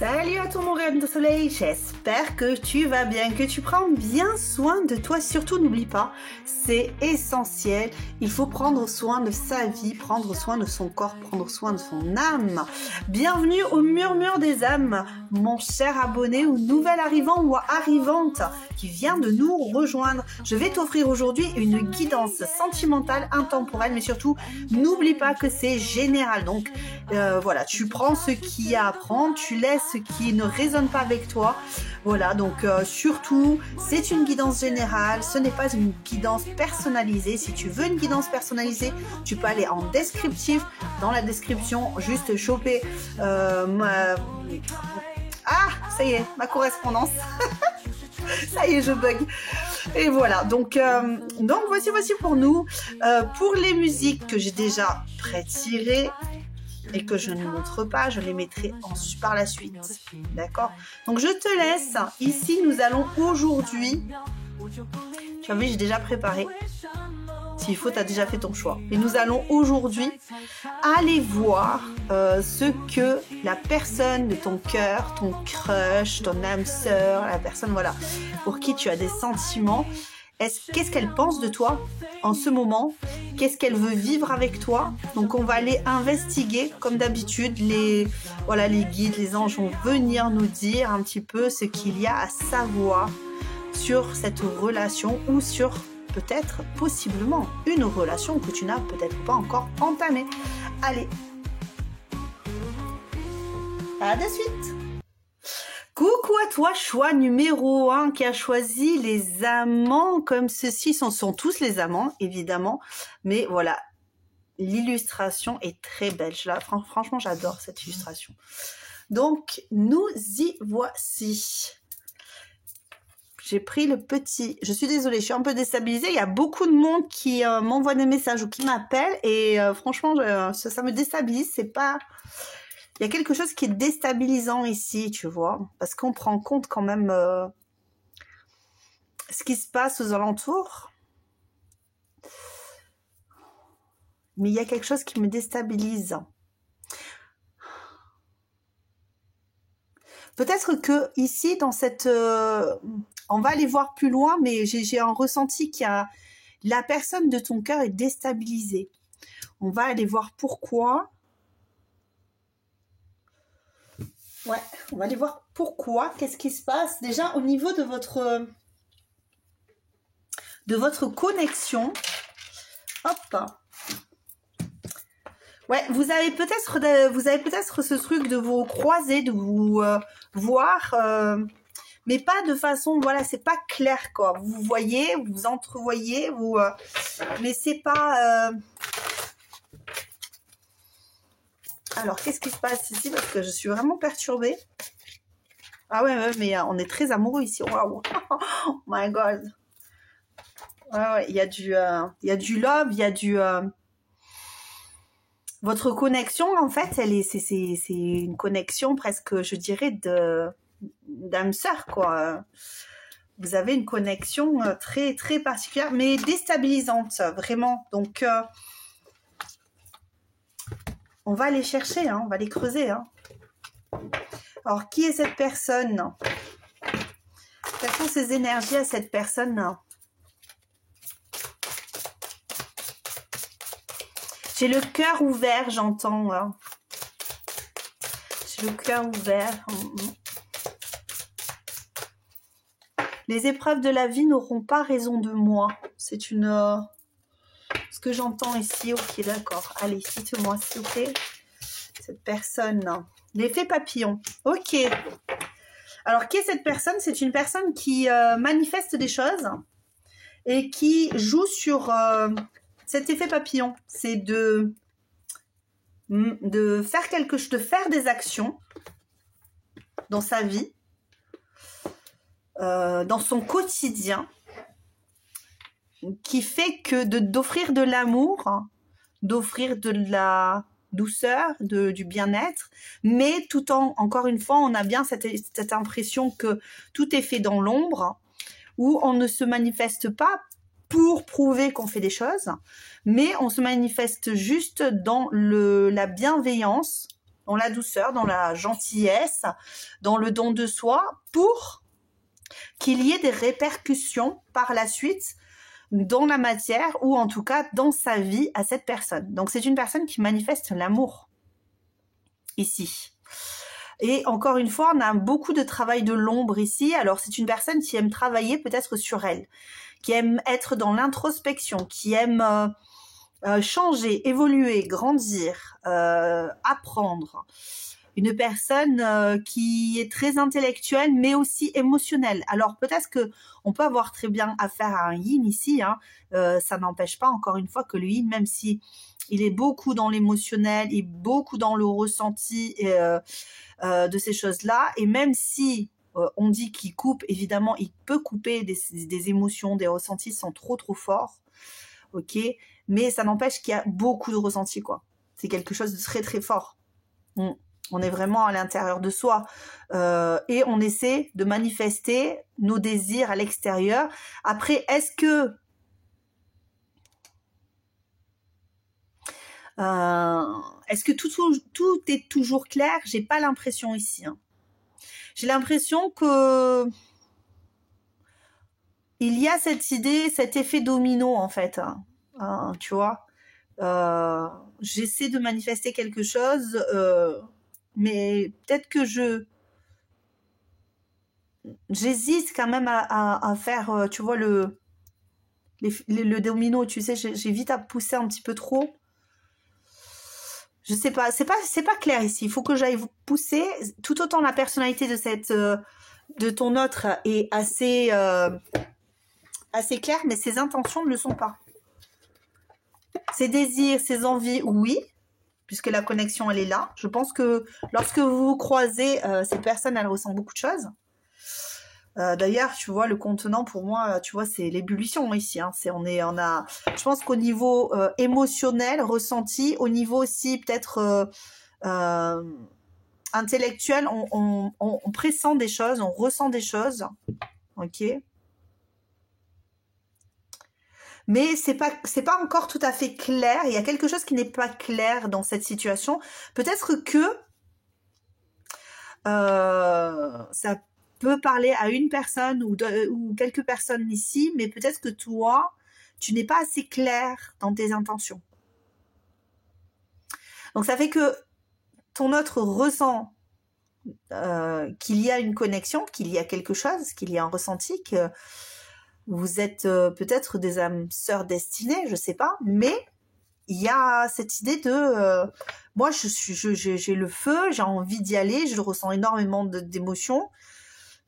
Salut à tout mon rayon de soleil, j'espère que tu vas bien, que tu prends bien soin de toi. Surtout n'oublie pas, c'est essentiel, il faut prendre soin de sa vie, prendre soin de son corps, prendre soin de son âme. Bienvenue au Murmure des âmes, mon cher abonné ou nouvel arrivant ou arrivante qui vient de nous rejoindre. Je vais t'offrir aujourd'hui une guidance sentimentale, intemporelle, mais surtout n'oublie pas que c'est général. Donc voilà, tu prends ce qu'il y a à prendre, tu laisses ce qui ne résonne pas avec toi. Voilà, donc surtout, c'est une guidance générale, ce n'est pas une guidance personnalisée. Si tu veux une guidance personnalisée, tu peux aller en descriptif. Dans la description, juste choper Ah, ça y est, ma correspondance. Ça y est, je bug. Et voilà, donc voici pour nous. Pour les musiques que j'ai déjà prétirées, et que je ne montre pas, je les mettrai par la suite. D'accord? Donc je te laisse. Ici, nous allons aujourd'hui... Tu as vu, j'ai déjà préparé. S'il faut, tu as déjà fait ton choix. Et nous allons aujourd'hui aller voir ce que la personne de ton cœur, ton crush, ton âme sœur, la personne voilà, pour qui tu as des sentiments, qu'est-ce qu'elle pense de toi en ce moment? Qu'est-ce qu'elle veut vivre avec toi? Donc on va aller investiguer comme d'habitude. Les guides, les anges vont venir nous dire un petit peu ce qu'il y a à savoir sur cette relation ou sur peut-être possiblement une relation que tu n'as peut-être pas encore entamée. Allez, à de suite. Coucou à toi, choix numéro 1 qui a choisi les amants comme ceci. Ce sont tous les amants, évidemment. Mais voilà, l'illustration est très belle. Franchement, j'adore cette illustration. Donc, nous y voici. J'ai pris le petit... Je suis désolée, je suis un peu déstabilisée. Il y a beaucoup de monde qui m'envoie des messages ou qui m'appelle. Et franchement, ça me déstabilise. C'est pas... Il y a quelque chose qui est déstabilisant ici, tu vois, parce qu'on prend compte quand même ce qui se passe aux alentours. Mais il y a quelque chose qui me déstabilise. Peut-être que ici, dans cette... on va aller voir plus loin, mais j'ai un ressenti qu'il y a... La personne de ton cœur est déstabilisée. On va aller voir pourquoi... Ouais, on va aller voir pourquoi, qu'est-ce qui se passe. Déjà, au niveau de votre connexion, hop. Ouais, vous avez peut-être ce truc de vous croiser, de vous voir, mais pas de façon, voilà, c'est pas clair, quoi. Vous voyez, vous entrevoyez, mais c'est pas... Alors, qu'est-ce qui se passe ici? Parce que je suis vraiment perturbée. Ah ouais, mais on est très amoureux ici. Waouh! Oh my God! Ouais, il y a du love, il y a du... Votre connexion, en fait, c'est une connexion presque, je dirais, d'âme sœur, quoi. Vous avez une connexion très, très particulière, mais déstabilisante, vraiment. Donc... on va aller chercher, hein, on va les creuser. Hein. Alors, qui est cette personne? Quelles sont ces énergies à cette personne? J'ai le cœur ouvert, j'entends. Hein. J'ai le cœur ouvert. Les épreuves de la vie n'auront pas raison de moi. C'est une... ce que j'entends ici, ok, d'accord. Allez, cite-moi, s'il vous plaît. Cette personne. L'effet papillon. Ok. Alors, qui est cette personne? C'est une personne qui manifeste des choses et qui joue sur cet effet papillon. C'est de faire quelque chose, de faire des actions dans sa vie, dans son quotidien, qui fait que d'offrir de l'amour, d'offrir de la douceur, du bien-être, mais tout en, encore une fois, on a bien cette impression que tout est fait dans l'ombre, où on ne se manifeste pas pour prouver qu'on fait des choses, mais on se manifeste juste dans la bienveillance, dans la douceur, dans la gentillesse, dans le don de soi, pour qu'il y ait des répercussions par la suite dans la matière ou en tout cas dans sa vie à cette personne. Donc c'est une personne qui manifeste l'amour ici. Et encore une fois, on a beaucoup de travail de l'ombre ici. Alors c'est une personne qui aime travailler peut-être sur elle, qui aime être dans l'introspection, qui aime changer, évoluer, grandir, apprendre. Une personne qui est très intellectuelle mais aussi émotionnelle. Alors peut-être que on peut avoir très bien affaire à un yin ici, hein. Ça n'empêche pas encore une fois que le yin, même si il est beaucoup dans l'émotionnel, et beaucoup dans le ressenti de ces choses-là, et même si on dit qu'il coupe, évidemment il peut couper des émotions, des ressentis sont trop forts, ok, mais ça n'empêche qu'il y a beaucoup de ressentis, quoi. C'est quelque chose de très très fort. On est vraiment à l'intérieur de soi et on essaie de manifester nos désirs à l'extérieur. Après, est-ce que tout est toujours clair? J'ai pas l'impression ici, hein. J'ai l'impression que il y a cette idée, cet effet domino en fait, hein, tu vois. J'essaie de manifester quelque chose, mais peut-être que j'hésite quand même à faire, tu vois, le domino, tu sais, j'ai vite à pousser un petit peu trop. Je sais pas, c'est pas clair ici. Il faut que j'aille vous pousser. Tout autant la personnalité de ton autre est assez claire, mais ses intentions ne le sont pas. Ses désirs, ses envies, oui, puisque la connexion elle est là. Je pense que lorsque vous vous croisez, cette personne elle ressent beaucoup de choses. D'ailleurs, tu vois, le contenant pour moi, tu vois, c'est l'ébullition ici, hein. Je pense qu'au niveau émotionnel, ressenti, au niveau aussi peut-être intellectuel, on pressent des choses, on ressent des choses, ok. Mais c'est pas encore tout à fait clair. Il y a quelque chose qui n'est pas clair dans cette situation. Peut-être que ça peut parler à une personne ou quelques personnes ici, mais peut-être que toi, tu n'es pas assez clair dans tes intentions. Donc ça fait que ton autre ressent qu'il y a une connexion, qu'il y a quelque chose, qu'il y a un ressenti, que vous êtes peut-être des âmes sœurs destinées, je sais pas, mais il y a cette idée de moi j'ai le feu, j'ai envie d'y aller, je ressens énormément d'émotions,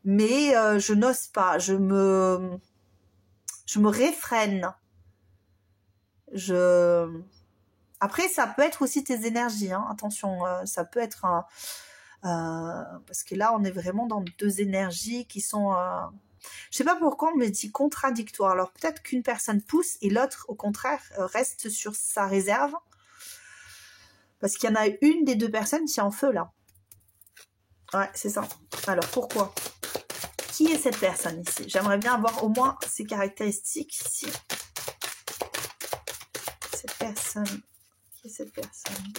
mais je n'ose pas, je me réfrène. Après ça peut être aussi tes énergies, hein, attention, ça peut être parce que là on est vraiment dans deux énergies qui sont je sais pas pourquoi on me dit contradictoire. Alors peut-être qu'une personne pousse et l'autre au contraire reste sur sa réserve. Parce qu'il y en a une des deux personnes qui est en feu là. Ouais, c'est ça. Alors pourquoi? Qui est cette personne ici? J'aimerais bien avoir au moins ses caractéristiques ici. Cette personne. Qui est cette personne?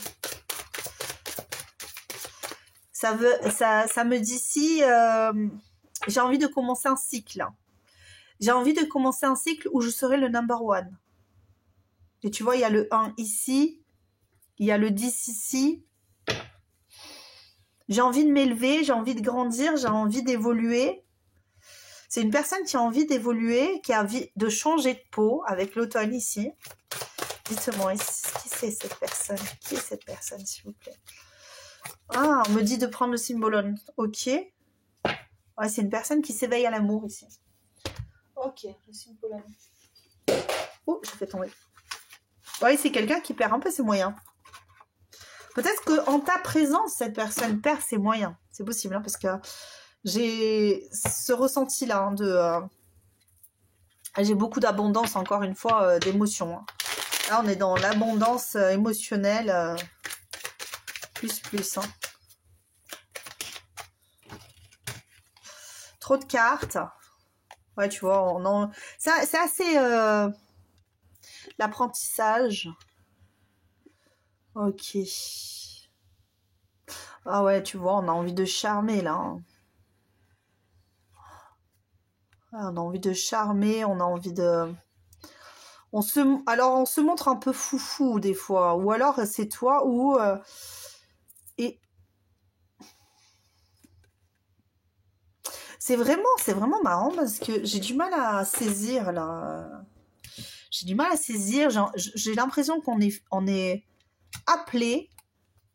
Ça me dit ici... j'ai envie de commencer un cycle. J'ai envie de commencer un cycle où je serai le number one. Et tu vois, il y a le 1 ici. Il y a le 10 ici. J'ai envie de m'élever, j'ai envie de grandir, j'ai envie d'évoluer. C'est une personne qui a envie d'évoluer, qui a envie de changer de peau avec l'automne ici. Dites-moi, qui c'est cette personne? Qui est cette personne, s'il vous plaît? Ah, on me dit de prendre le symbolone. Ok. Ouais, c'est une personne qui s'éveille à l'amour ici. Ok, le symbolone. Oh, je fais tomber. Ouais, c'est quelqu'un qui perd un peu ses moyens. Peut-être qu'en ta présence, cette personne perd ses moyens. C'est possible, hein, parce que j'ai ce ressenti-là hein, j'ai beaucoup d'abondance, encore une fois, d'émotions. Hein. Là, on est dans l'abondance émotionnelle. Plus. Hein. Trop de cartes. Ouais, tu vois, c'est assez... l'apprentissage. Ok. Ah ouais, tu vois, on a envie de charmer là, hein. Ah, on a envie de charmer, on a envie de... Alors, on se montre un peu foufou des fois. Ou alors, c'est toi ou... et c'est vraiment marrant parce que j'ai du mal à saisir, là. J'ai du mal à saisir. J'ai l'impression on est appelé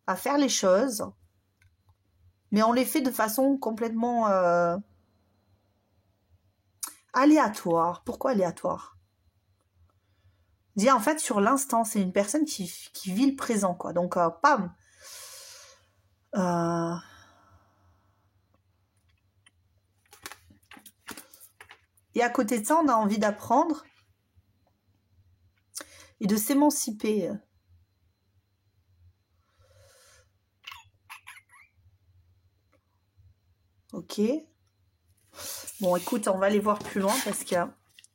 à faire les choses, mais on les fait de façon complètement aléatoire. Pourquoi aléatoire? Dis, en fait, sur l'instant, c'est une personne qui vit le présent, quoi. Donc, pam. Et à côté de ça, on a envie d'apprendre et de s'émanciper. Ok. Bon, écoute, on va aller voir plus loin parce que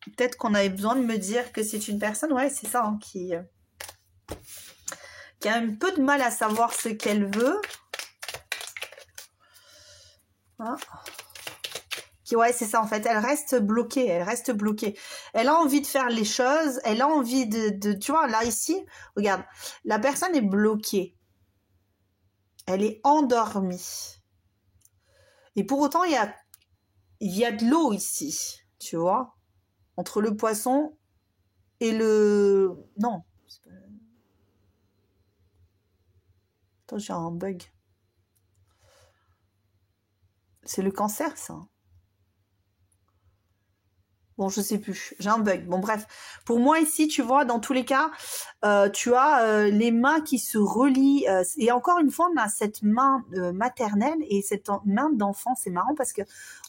peut-être qu'on avait besoin de me dire que c'est une personne, ouais, c'est ça, hein, qui a un peu de mal à savoir ce qu'elle veut. Hein. Ouais, c'est ça, en fait. Elle reste bloquée, Elle a envie de faire les choses, elle a envie tu vois, là, ici, regarde, la personne est bloquée. Elle est endormie. Et pour autant, il y a de l'eau ici, tu vois, entre le poisson et le... Non. Attends, j'ai un bug. C'est le cancer, ça. Bon, je sais plus. J'ai un bug. Bon, bref. Pour moi, ici, tu vois, dans tous les cas, tu as les mains qui se relient. Et encore une fois, on a cette main maternelle et cette main d'enfant. C'est marrant parce que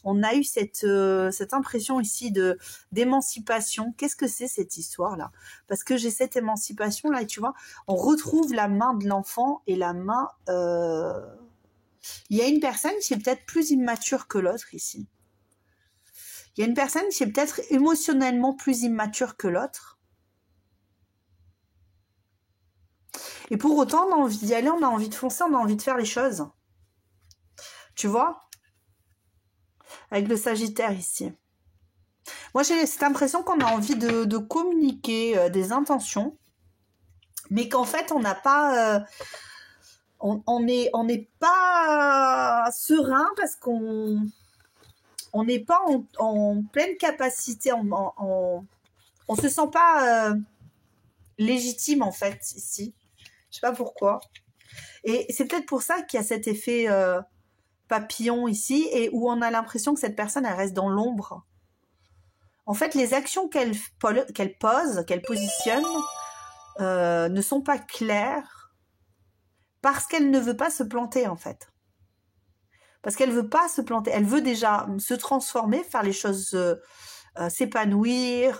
on a eu cette impression ici d'émancipation. Qu'est-ce que c'est cette histoire-là? Parce que j'ai cette émancipation-là et tu vois, on retrouve la main de l'enfant et la main... Il y a une personne qui est peut-être plus immature que l'autre ici. Il y a une personne qui est peut-être émotionnellement plus immature que l'autre. Et pour autant, on a envie d'y aller, on a envie de foncer, on a envie de faire les choses. Tu vois? Avec le Sagittaire ici. Moi, j'ai cette impression qu'on a envie de communiquer des intentions, mais qu'en fait, on n'a pas... on n'est pas serein parce qu'on... On n'est pas en pleine capacité, on se sent pas légitime en fait ici. Je sais pas pourquoi. Et c'est peut-être pour ça qu'il y a cet effet papillon ici et où on a l'impression que cette personne elle reste dans l'ombre. En fait, les actions qu'elle pose, qu'elle positionne, ne sont pas claires parce qu'elle ne veut pas se planter en fait. Parce qu'elle veut pas se planter, elle veut déjà se transformer, faire les choses, s'épanouir,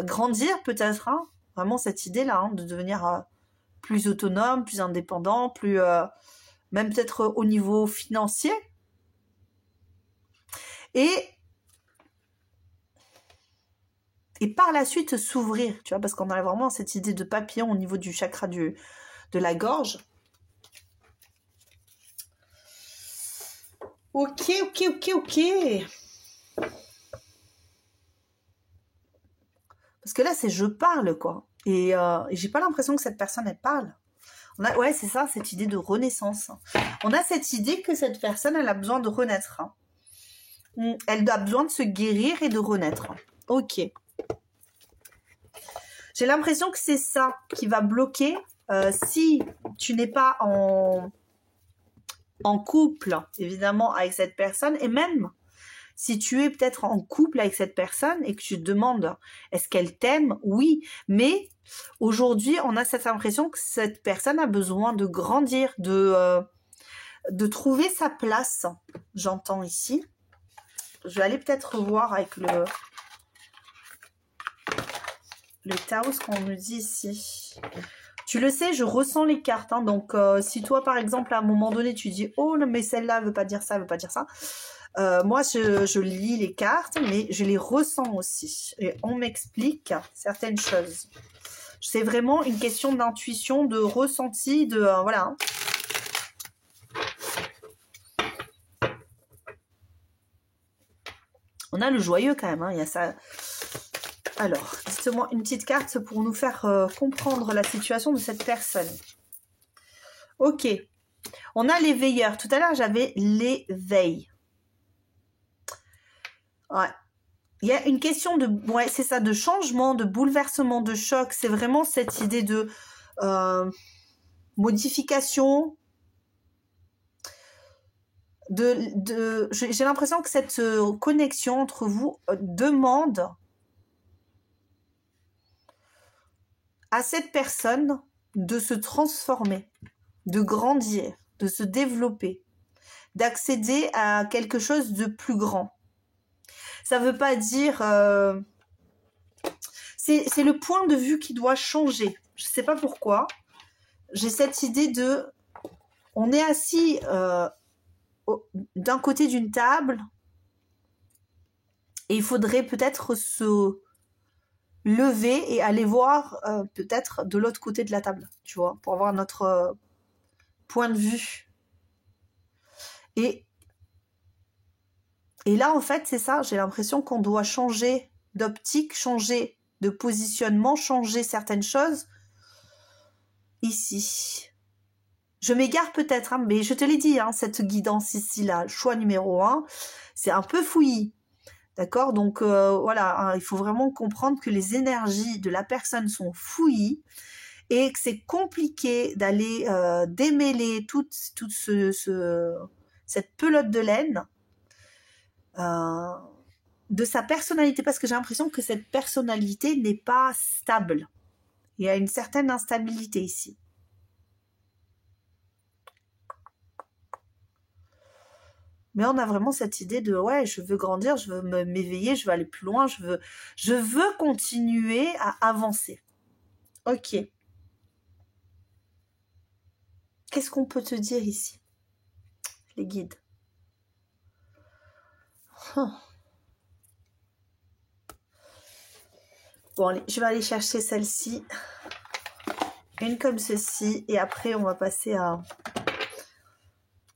grandir peut-être, hein, vraiment cette idée-là, hein, de devenir plus autonome, plus indépendant, plus même peut-être au niveau financier. Et par la suite s'ouvrir, tu vois, parce qu'on a vraiment cette idée de papillon au niveau du chakra de la gorge. Ok. Parce que là, c'est je parle, quoi. Et j'ai pas l'impression que cette personne, elle parle. Ouais, c'est ça, cette idée de renaissance. On a cette idée que cette personne, elle a besoin de renaître. Hein. Elle a besoin de se guérir et de renaître. Ok. J'ai l'impression que c'est ça qui va bloquer si tu n'es pas en couple, évidemment, avec cette personne, et même si tu es peut-être en couple avec cette personne et que tu te demandes est-ce qu'elle t'aime, oui, mais aujourd'hui, on a cette impression que cette personne a besoin de grandir, de trouver sa place, j'entends ici. Je vais aller peut-être voir avec le Tao ce qu'on nous dit ici. Tu le sais, je ressens les cartes. Hein, donc, si toi, par exemple, à un moment donné, tu dis « Oh, non, mais celle-là ne veut pas dire ça, veut pas dire ça », moi, je lis les cartes, mais je les ressens aussi. Et on m'explique certaines choses. C'est vraiment une question d'intuition, de ressenti, de... voilà. On a le joyeux quand même, hein, il y a ça. Alors, dites-moi une petite carte pour nous faire comprendre la situation de cette personne. Ok. On a les veilleurs. Tout à l'heure, j'avais l'éveil. Ouais. Il y a une question de... Ouais, c'est ça, de changement, de bouleversement, de choc. C'est vraiment cette idée de modification. J'ai l'impression que cette connexion entre vous demande à cette personne de se transformer, de grandir, de se développer, d'accéder à quelque chose de plus grand. Ça ne veut pas dire... c'est le point de vue qui doit changer. Je ne sais pas pourquoi. J'ai cette idée de... On est assis d'un côté d'une table et il faudrait peut-être se lever et aller voir peut-être de l'autre côté de la table, tu vois, pour avoir notre point de vue. Et là, en fait, c'est ça, j'ai l'impression qu'on doit changer d'optique, changer de positionnement, changer certaines choses ici. Je m'égare peut-être, hein, mais je te l'ai dit, hein, cette guidance ici, là, choix numéro 1, c'est un peu fouillis. D'accord? Donc, voilà, hein, il faut vraiment comprendre que les énergies de la personne sont fouillies et que c'est compliqué d'aller démêler toute cette pelote de laine de sa personnalité, parce que j'ai l'impression que cette personnalité n'est pas stable. Il y a une certaine instabilité ici. Mais on a vraiment cette idée de ouais, je veux grandir, je veux m'éveiller, je veux aller plus loin, je veux continuer à avancer. Ok. Qu'est-ce qu'on peut te dire ici, les guides? Bon, allez, je vais aller chercher celle-ci. Une comme ceci. Et après, on va passer à...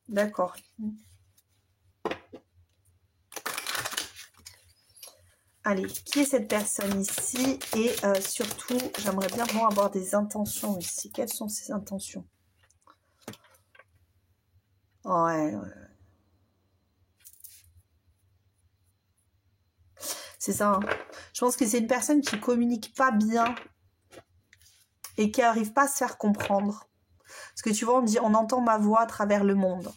D'accord. Allez, qui est cette personne ici? Et surtout, j'aimerais bien avoir des intentions ici. Quelles sont ces intentions? Ouais. C'est ça. Hein. Je pense que c'est une personne qui communique pas bien et qui n'arrive pas à se faire comprendre. Parce que tu vois, on entend ma voix à travers le monde.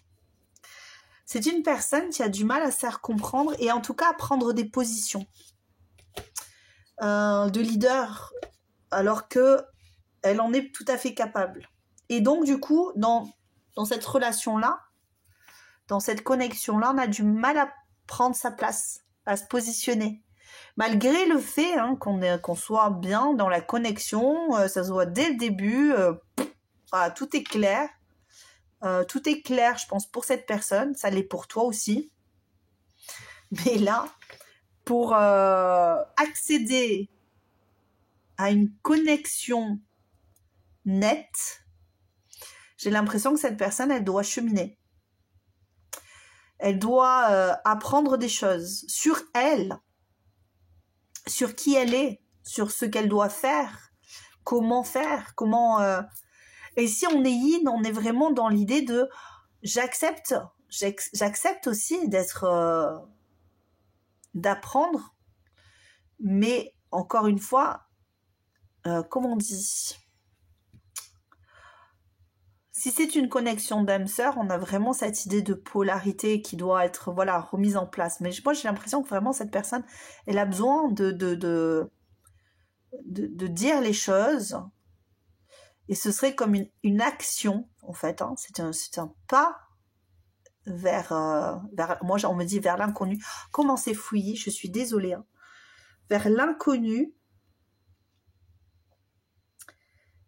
C'est une personne qui a du mal à se faire comprendre et en tout cas à prendre des positions de leader, alors que elle en est tout à fait capable. Et donc, du coup, dans cette relation-là, dans cette connexion-là, on a du mal à prendre sa place, à se positionner. Malgré le fait hein, qu'on soit bien dans la connexion, ça se voit dès le début, voilà, tout est clair. Tout est clair, je pense, pour cette personne. Ça l'est pour toi aussi. Mais là, pour accéder à une connexion nette, j'ai l'impression que cette personne, elle doit cheminer. Elle doit apprendre des choses sur elle, sur qui elle est, sur ce qu'elle doit faire, comment faire, comment... Et si on est yin, on est vraiment dans l'idée de j'accepte aussi d'être... d'apprendre, mais encore une fois, comment on dit, si c'est une connexion d'âme-sœur, on a vraiment cette idée de polarité qui doit être voilà remise en place. Mais moi, j'ai l'impression que vraiment cette personne, elle a besoin de dire les choses. Et ce serait comme une action, en fait. Hein. C'est un pas vers moi, on me dit vers l'inconnu. Comment c'est fouillis, je suis désolée. Hein. Vers l'inconnu.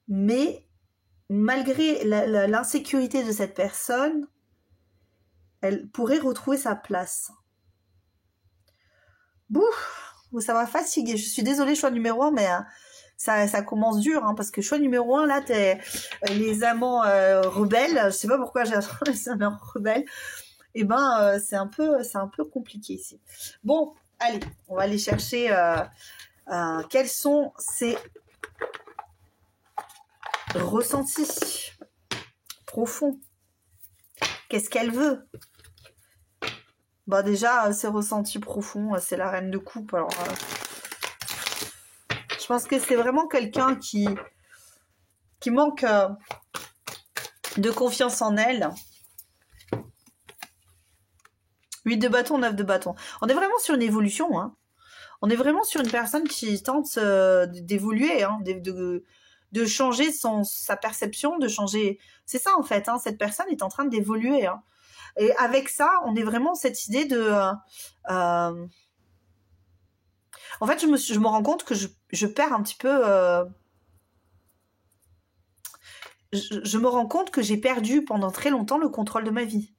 Mais malgré l'insécurité de cette personne, elle pourrait retrouver sa place. Bouf, ça va fatiguer. Je suis désolée, choix numéro 1, mais ça commence dur, hein, parce que choix numéro 1, là, t'es les amants rebelles. Je sais pas pourquoi j'ai les amants rebelles. Eh ben, c'est un peu compliqué ici. Bon, Allez, on va aller chercher quels sont ces ressentis profonds. Qu'est-ce qu'elle veut? Bah déjà, ces ressentis profonds, c'est la reine de coupe. Alors, je pense que c'est vraiment quelqu'un qui manque de confiance en elle. 8 de bâton, 9 de bâton. On est vraiment sur une évolution, hein. On est vraiment sur une personne qui tente d'évoluer, hein, de changer sa perception, de changer... C'est ça, en fait, hein, cette personne est en train d'évoluer. Hein. Et avec ça, on est vraiment cette idée de... en fait, je me rends compte que je perds un petit peu... je me rends compte que j'ai perdu pendant très longtemps le contrôle de ma vie.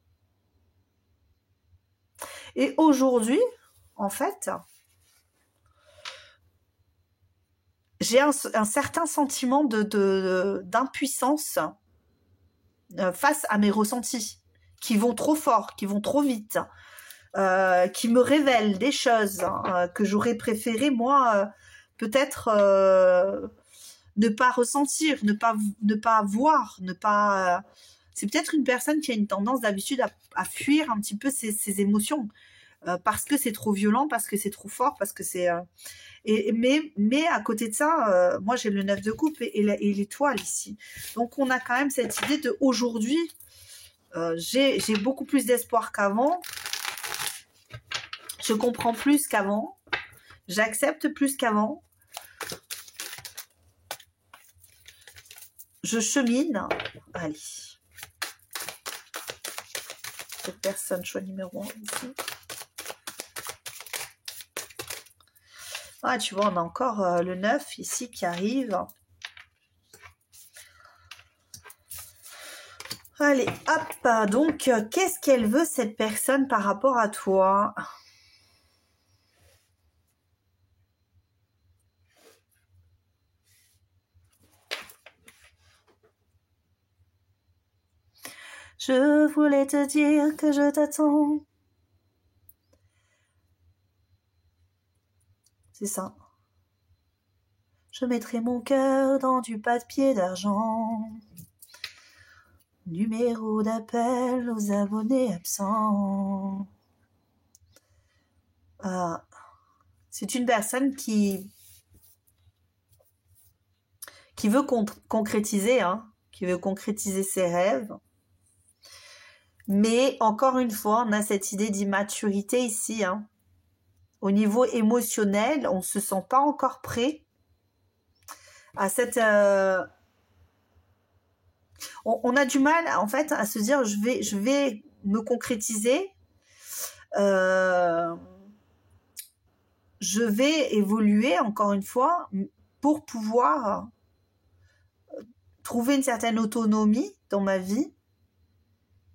Et aujourd'hui, en fait... j'ai un certain sentiment d'impuissance face à mes ressentis, qui vont trop fort, qui vont trop vite, qui me révèlent des choses que j'aurais préféré, moi, peut-être ne pas ressentir, ne pas voir, ne pas... c'est peut-être une personne qui a une tendance d'habitude à fuir un petit peu ses émotions, parce que c'est trop violent, parce que c'est trop fort, parce que c'est... mais à côté de ça, moi j'ai le 9 de coupe et l'étoile ici. Donc on a quand même cette idée de aujourd'hui, j'ai beaucoup plus d'espoir qu'avant. Je comprends plus qu'avant. J'accepte plus qu'avant. Je chemine. Allez. Cette personne, choix numéro 1 ici. Ah, tu vois, on a encore le 9 ici qui arrive. Allez, hop. Donc, qu'est-ce qu'elle veut, cette personne, par rapport à toi? Je voulais te dire que je t'attends. C'est ça. Je mettrai mon cœur dans du papier d'argent. Numéro d'appel aux abonnés absents. C'est une personne qui veut concrétiser, hein, qui veut concrétiser ses rêves. Mais encore une fois, on a cette idée d'immaturité ici. Hein. Au niveau émotionnel, on ne se sent pas encore prêt à cette... On a du mal, en fait, à se dire, je vais me concrétiser. Je vais évoluer, encore une fois, pour pouvoir trouver une certaine autonomie dans ma vie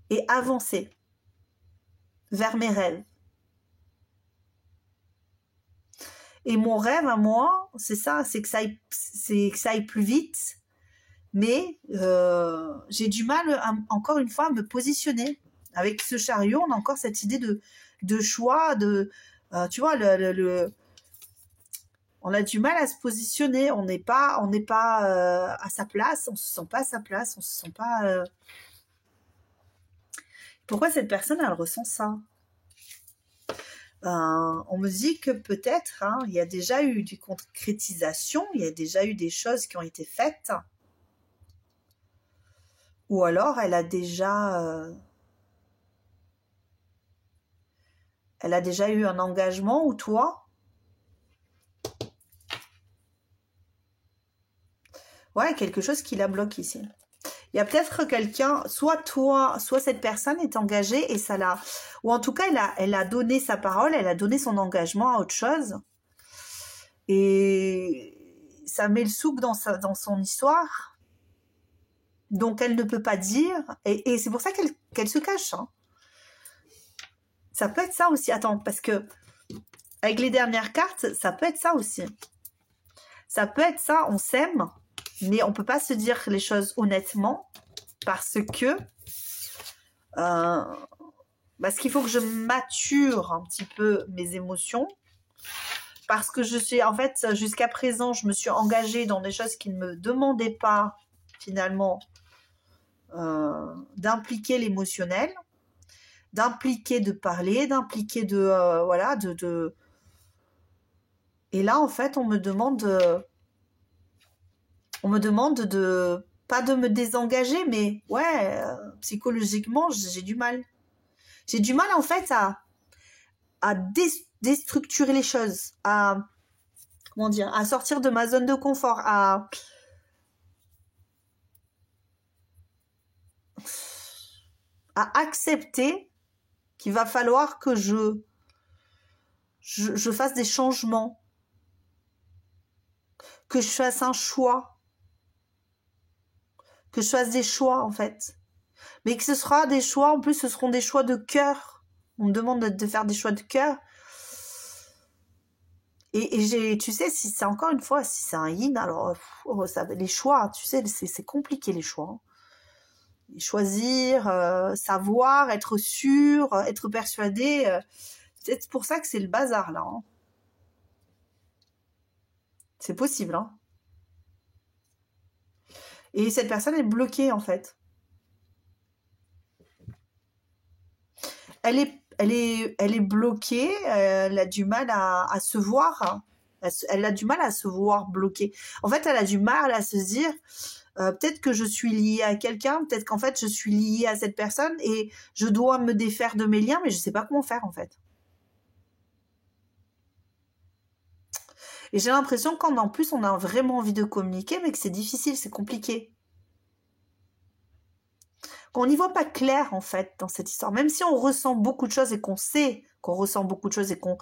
et avancer vers mes rêves. Et mon rêve à moi, c'est ça, c'est que ça aille plus vite, mais j'ai du mal, encore une fois, à me positionner. Avec ce chariot, on a encore cette idée de choix, tu vois, on a du mal à se positionner, on n'est pas à sa place, on se sent pas à sa place, on se sent pas... Pourquoi cette personne, elle ressent ça? On me dit que peut-être, hein, il y a déjà eu des concrétisations, il y a déjà eu des choses qui ont été faites, ou alors elle a déjà eu un engagement, ou toi. Ouais, quelque chose qui la bloque ici. Il y a peut-être quelqu'un, soit toi, soit cette personne est engagée et ça l'a... Ou en tout cas, elle a donné sa parole, elle a donné son engagement à autre chose. Et ça met le souk dans son histoire. Donc, elle ne peut pas dire. Et c'est pour ça qu'elle se cache. Hein. Ça peut être ça aussi. Attends, parce que avec les dernières cartes, ça peut être ça aussi. Ça peut être ça, on s'aime. Mais on ne peut pas se dire les choses honnêtement parce qu'il faut que je mature un petit peu mes émotions parce que je suis, en fait, jusqu'à présent, je me suis engagée dans des choses qui ne me demandaient pas, finalement, d'impliquer l'émotionnel, d'impliquer de parler, d'impliquer de, voilà, Et là, en fait, on me demande de, pas de me désengager, mais ouais, psychologiquement, j'ai du mal. J'ai du mal, en fait, à déstructurer les choses, comment dire, à sortir de ma zone de confort, à accepter qu'il va falloir que je fasse des changements, que je fasse un choix, que je fasse des choix, en fait. Mais que ce sera des choix, en plus, ce seront des choix de cœur. On me demande de faire des choix de cœur. Et tu sais, si c'est encore une fois, si c'est un yin, alors les choix, tu sais, c'est compliqué les choix. Hein. Choisir, savoir, être sûr, être persuadé. C'est pour ça que c'est le bazar là. Hein. C'est possible. Hein. Et cette personne est bloquée en fait. Elle est bloquée. Elle a du mal à se voir. Elle a du mal à se voir bloquée. En fait, elle a du mal à se dire. Peut-être que je suis liée à quelqu'un, peut-être qu'en fait je suis liée à cette personne et je dois me défaire de mes liens, mais je sais pas comment faire en fait. Et j'ai l'impression qu'en plus on a vraiment envie de communiquer, mais que c'est difficile, c'est compliqué. Qu'on n'y voit pas clair en fait dans cette histoire, même si on ressent beaucoup de choses et qu'on sait qu'on ressent beaucoup de choses et qu'on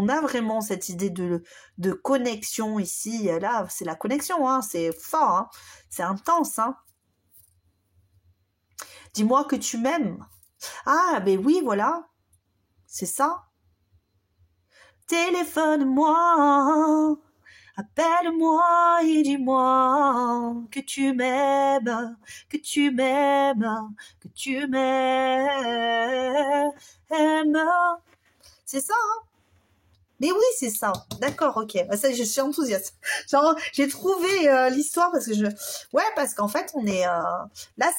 a vraiment cette idée de connexion ici, là, c'est la connexion, hein, c'est fort, hein, c'est intense, hein. Dis-moi que tu m'aimes. Ah, ben oui, voilà. C'est ça. Téléphone-moi, appelle-moi et dis-moi que tu m'aimes, que tu m'aimes, que tu m'aimes. C'est ça, hein? Mais oui, c'est ça. D'accord, ok. Ça, je suis enthousiaste. Genre, j'ai trouvé l'histoire parce que ouais, parce qu'en fait, on est là,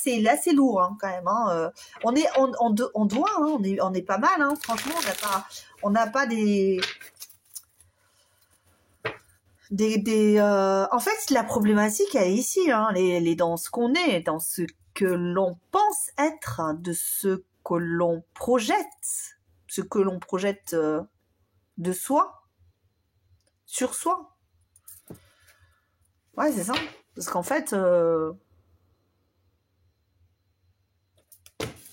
c'est lourd hein, quand même. Hein. On doit, hein, on est pas mal. Hein. Franchement, on n'a pas des. En fait, la problématique elle est ici. Hein. Les dans ce qu'on est, dans ce que l'on pense être, de ce que l'on projette, ce que l'on projette. De soi, sur soi. Ouais, c'est ça. Parce qu'en fait,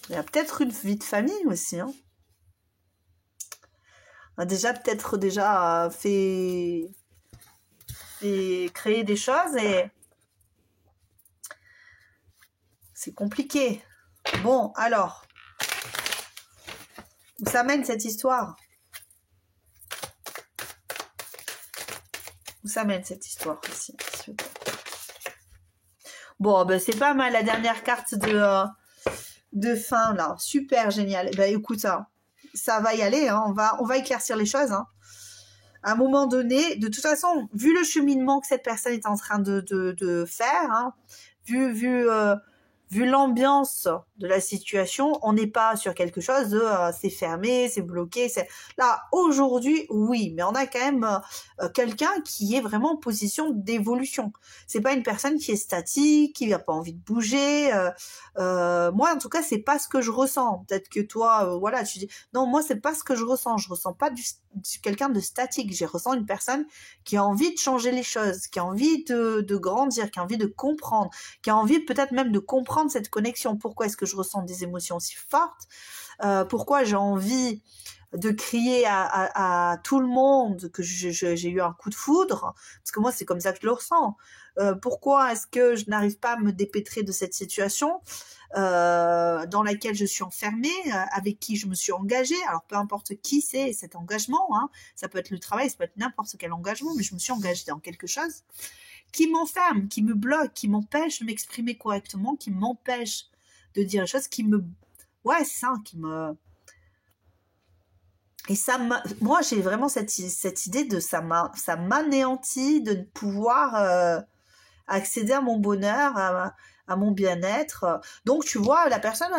il y a peut-être une vie de famille aussi. Hein. On a peut-être fait créer des choses et c'est compliqué. Bon, alors, où ça mène cette histoire ? Où ça mène cette histoire ici ? Bon, ben c'est pas mal la dernière carte de fin là, super génial. Ben écoute, ça va y aller, hein. on va éclaircir les choses. Hein. À un moment donné, de toute façon, vu le cheminement que cette personne est en train de faire, hein, vu l'ambiance de la situation, on n'est pas sur quelque chose de c'est fermé, c'est bloqué. Là, aujourd'hui, oui, mais on a quand même quelqu'un qui est vraiment en position d'évolution. C'est pas une personne qui est statique, qui n'a pas envie de bouger. Moi, en tout cas, c'est pas ce que je ressens. Peut-être que toi, voilà, tu dis non, moi, c'est pas ce que je ressens. Je ressens pas quelqu'un de statique. Je ressens une personne qui a envie de changer les choses, qui a envie de grandir, qui a envie de comprendre, qui a envie peut-être même de comprendre cette connexion. Pourquoi est-ce que je ressens des émotions aussi fortes ? Pourquoi j'ai envie de crier à tout le monde que j'ai eu un coup de foudre ? Parce que moi, c'est comme ça que je le ressens. Pourquoi est-ce que je n'arrive pas à me dépêtrer de cette situation dans laquelle je suis enfermée, avec qui je me suis engagée. Alors, peu importe qui c'est cet engagement, hein, ça peut être le travail, ça peut être n'importe quel engagement, mais je me suis engagée dans quelque chose qui m'enferme, qui me bloque, qui m'empêche de m'exprimer correctement, qui m'empêche de dire les choses, ouais, c'est ça, qui me... Et moi, j'ai vraiment cette idée de ça m'anéantit de ne pouvoir accéder à mon bonheur, à mon bien-être. Donc, tu vois, la personne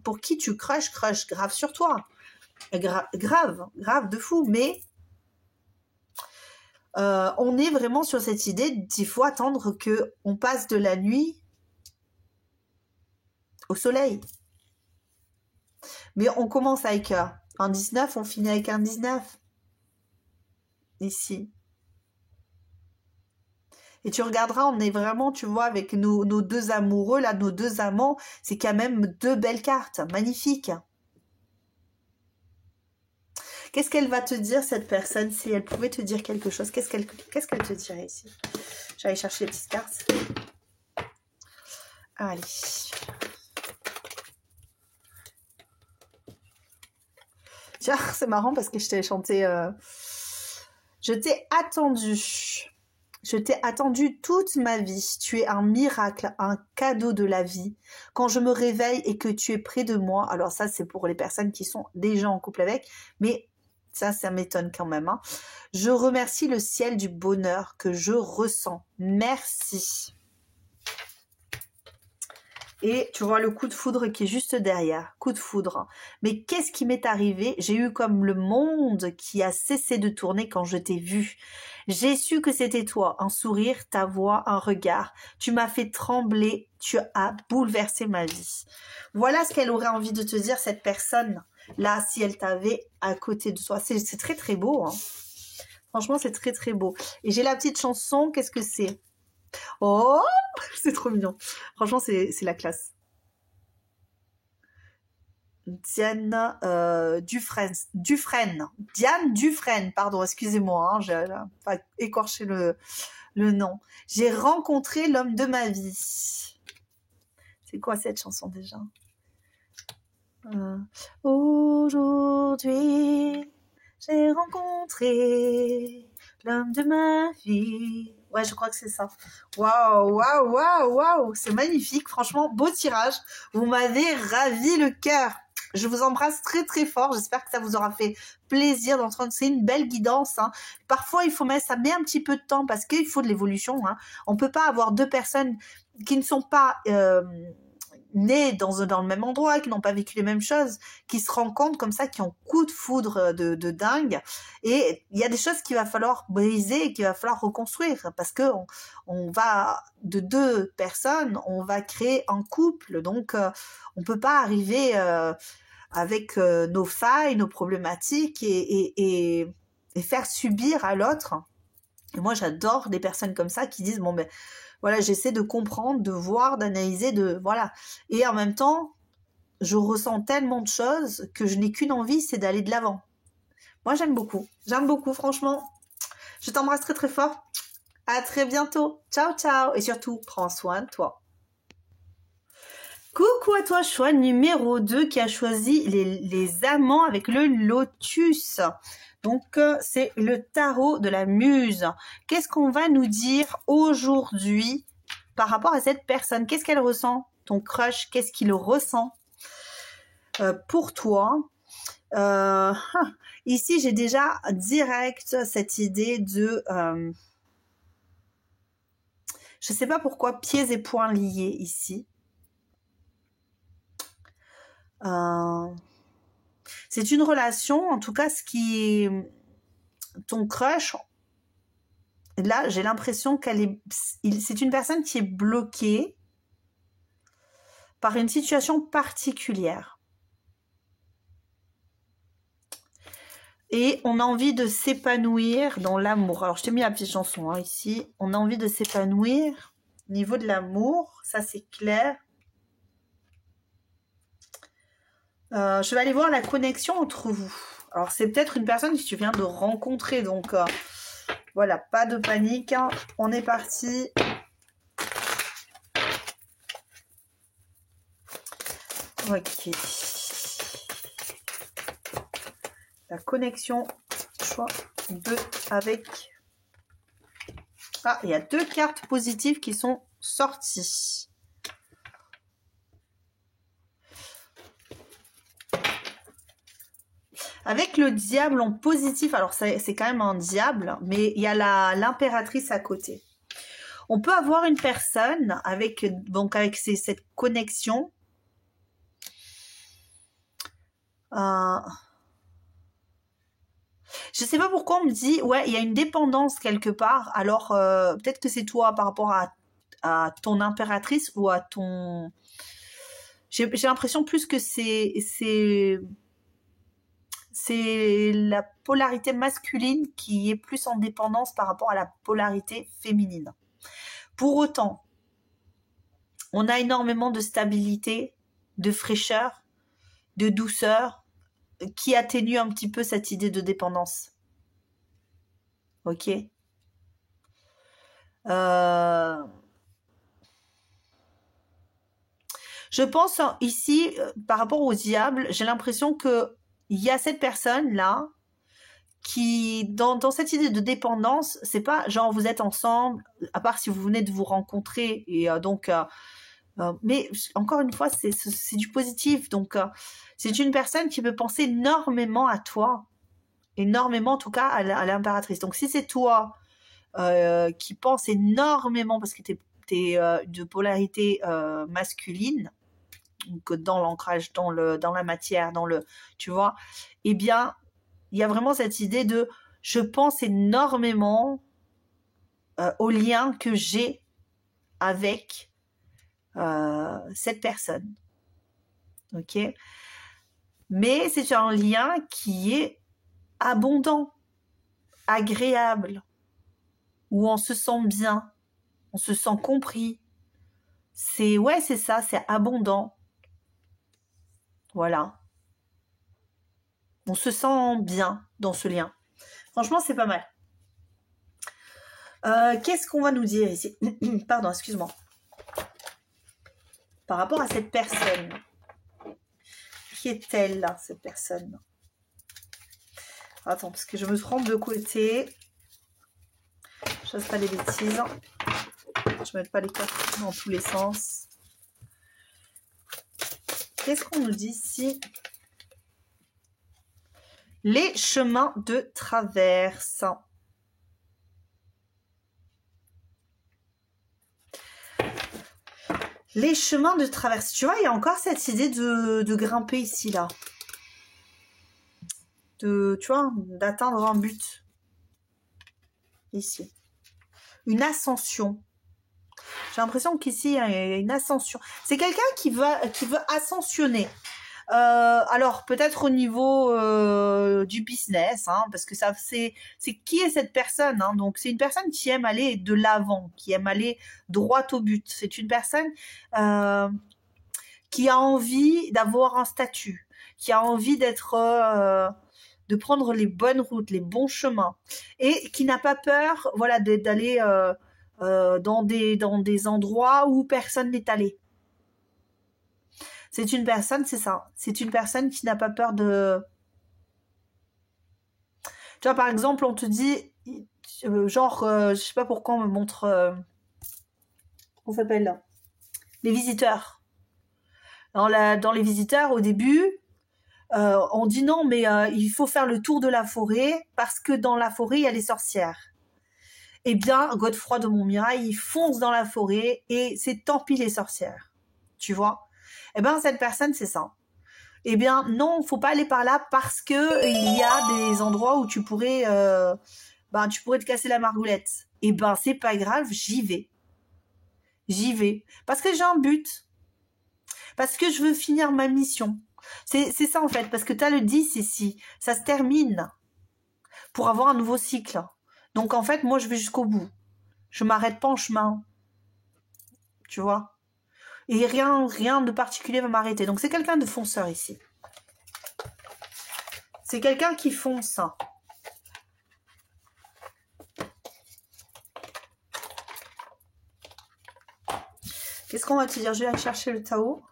pour qui tu crush grave sur toi. Grave de fou. Mais on est vraiment sur cette idée qu'il faut attendre qu'on passe de la nuit au soleil. Mais on commence avec un 19, on finit avec un 19. Ici. Et tu regarderas, on est vraiment, tu vois, avec nos deux amoureux, là, nos deux amants, c'est quand même deux belles cartes, magnifiques. Qu'est-ce qu'elle va te dire, cette personne, si elle pouvait te dire quelque chose? Qu'est-ce qu'elle te dirait ici? J'allais chercher les petites cartes. Allez. Tiens, c'est marrant parce que je t'ai chanté... Je t'ai attendu. Je t'ai attendu toute ma vie. Tu es un miracle, un cadeau de la vie. Quand je me réveille et que tu es près de moi, alors ça c'est pour les personnes qui sont déjà en couple avec, mais ça m'étonne quand même. Hein. Je remercie le ciel du bonheur que je ressens. Merci. Et tu vois le coup de foudre qui est juste derrière. Coup de foudre. Mais qu'est-ce qui m'est arrivé? J'ai eu comme le monde qui a cessé de tourner quand je t'ai vu. J'ai su que c'était toi. Un sourire, ta voix, un regard. Tu m'as fait trembler. Tu as bouleversé ma vie. Voilà ce qu'elle aurait envie de te dire, cette personne-là, si elle t'avait à côté de toi. C'est très très beau. Hein. Franchement, c'est très très beau. Et j'ai la petite chanson. Qu'est-ce que c'est? Oh, c'est trop mignon. Franchement, c'est la classe. Diane Dufresne. Diane Dufresne, pardon, excusez-moi, hein, j'ai pas écorché le nom. J'ai rencontré l'homme de ma vie. C'est quoi cette chanson déjà? Aujourd'hui, j'ai rencontré l'homme de ma vie. Ouais, je crois que c'est ça. Waouh. C'est magnifique. Franchement, beau tirage. Vous m'avez ravi le cœur. Je vous embrasse très très fort. J'espère que ça vous aura fait plaisir d'entendre. C'est une belle guidance. Hein. Parfois, ça met un petit peu de temps parce qu'il faut de l'évolution. Hein. On peut pas avoir deux personnes qui ne sont pas nés dans le même endroit, qui n'ont pas vécu les mêmes choses, qui se rencontrent comme ça, qui ont coup de foudre de dingue. Et il y a des choses qu'il va falloir briser et qu'il va falloir reconstruire parce que on va, de deux personnes, on va créer un couple. Donc, on peut pas arriver avec nos failles, nos problématiques et faire subir à l'autre. Et moi, j'adore des personnes comme ça qui disent, bon, ben, voilà, j'essaie de comprendre, de voir, d'analyser, voilà. Et en même temps, je ressens tellement de choses que je n'ai qu'une envie, c'est d'aller de l'avant. Moi, j'aime beaucoup, franchement. Je t'embrasse très très fort. À très bientôt. Ciao, ciao. Et surtout, prends soin de toi. Coucou à toi, choix numéro 2 qui a choisi les amants avec le lotus. Donc, c'est le tarot de la muse. Qu'est-ce qu'on va nous dire aujourd'hui par rapport à cette personne? Qu'est-ce qu'elle ressent? Ton crush, qu'est-ce qu'il ressent pour toi? Ici, j'ai déjà direct cette idée de... je ne sais pas pourquoi pieds et poings liés ici. C'est une relation, en tout cas, ton crush, là, j'ai l'impression c'est une personne qui est bloquée par une situation particulière. Et on a envie de s'épanouir dans l'amour. Alors, je t'ai mis la petite chanson hein, ici. On a envie de s'épanouir au niveau de l'amour, ça c'est clair. Je vais aller voir la connexion entre vous. Alors, c'est peut-être une personne que tu viens de rencontrer. Donc, voilà, pas de panique. Hein. On est parti. Ok. La connexion, choix 2 avec... Ah, il y a 2 cartes positives qui sont sorties. Avec le diable en positif, alors c'est quand même un diable, mais il y a l'impératrice à côté. On peut avoir une personne avec, donc avec cette connexion. Je sais pas pourquoi on me dit, ouais, il y a une dépendance quelque part. Alors, peut-être que c'est toi par rapport à ton impératrice ou à ton... J'ai l'impression plus que c'est la polarité masculine qui est plus en dépendance par rapport à la polarité féminine. Pour autant, on a énormément de stabilité, de fraîcheur, de douceur, qui atténue un petit peu cette idée de dépendance. Ok. Je pense ici, par rapport au diable, j'ai l'impression que il y a cette personne-là qui, dans cette idée de dépendance, c'est pas genre vous êtes ensemble, à part si vous venez de vous rencontrer, et mais encore une fois, c'est du positif. Donc, c'est une personne qui peut penser énormément à toi, énormément en tout cas à l'impératrice. Donc, si c'est toi qui pense énormément, parce que tu es de polarité masculine, donc dans l'ancrage, dans la matière, tu vois, eh bien, il y a vraiment cette idée de je pense énormément au lien que j'ai avec cette personne. Ok? Mais c'est un lien qui est abondant, agréable, où on se sent bien, on se sent compris. C'est ça, c'est abondant. Voilà. On se sent bien dans ce lien. Franchement, c'est pas mal. Qu'est-ce qu'on va nous dire ici? Pardon, excuse-moi. Par rapport à cette personne. Qui est-elle, là, cette personne? Attends, parce que je me trompe de côté. Je fasse pas des bêtises. Je ne mets pas les cartes dans tous les sens. Qu'est-ce qu'on nous dit ici? Les chemins de traverse. Les chemins de traverse. Tu vois, il y a encore cette idée de grimper ici, là. Tu vois, d'atteindre un but. Ici. Une ascension. J'ai l'impression qu'ici, il y a une ascension. C'est quelqu'un qui veut ascensionner. Alors, peut-être au niveau du business, hein, parce que c'est qui est cette personne, hein, donc, c'est une personne qui aime aller de l'avant, qui aime aller droit au but. C'est une personne qui a envie d'avoir un statut, qui a envie de prendre les bonnes routes, les bons chemins, et qui n'a pas peur, voilà, d'aller dans des endroits où personne n'est allé. C'est une personne, c'est ça. C'est une personne qui n'a pas peur de... Tu vois, par exemple, on te dit, je sais pas pourquoi on me montre... on s'appelle là les visiteurs. Dans les visiteurs, au début, on dit non, mais il faut faire le tour de la forêt parce que dans la forêt, il y a les sorcières. Eh bien, Godefroy de Montmirail, il fonce dans la forêt et c'est tant pis les sorcières. Tu vois? Eh bien, cette personne, c'est ça. Eh bien, non, faut pas aller par là parce que il y a des endroits où tu pourrais te casser la margoulette. Eh ben, c'est pas grave, j'y vais. J'y vais. Parce que j'ai un but. Parce que je veux finir ma mission. C'est ça, en fait. Parce que tu as le 10 ici. Ça se termine pour avoir un nouveau cycle. Donc, en fait, moi, je vais jusqu'au bout. Je m'arrête pas en chemin. Tu vois? Et rien de particulier va m'arrêter. Donc, c'est quelqu'un de fonceur ici. C'est quelqu'un qui fonce. Qu'est-ce qu'on va te dire? Je vais aller chercher le Tao.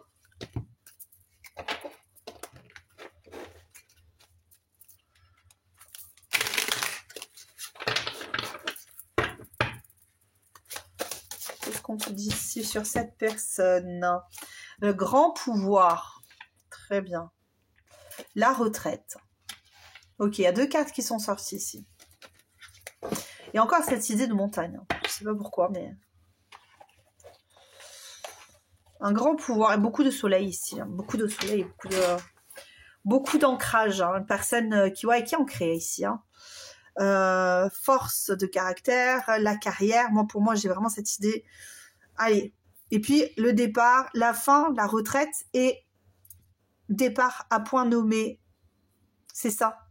Qu'est-ce qu'on te dit ici sur cette personne? Le grand pouvoir. Très bien. La retraite. Ok, il y a 2 cartes qui sont sorties ici. Et encore cette idée de montagne. Je sais pas pourquoi, mais... Un grand pouvoir et beaucoup de soleil ici. Hein. Beaucoup de soleil, beaucoup d'ancrage. Hein. Une personne qui est ancrée ici. Hein. Force de caractère, la carrière. Pour moi, j'ai vraiment cette idée. Allez. Et puis, le départ, la fin, la retraite et départ à point nommé. C'est ça.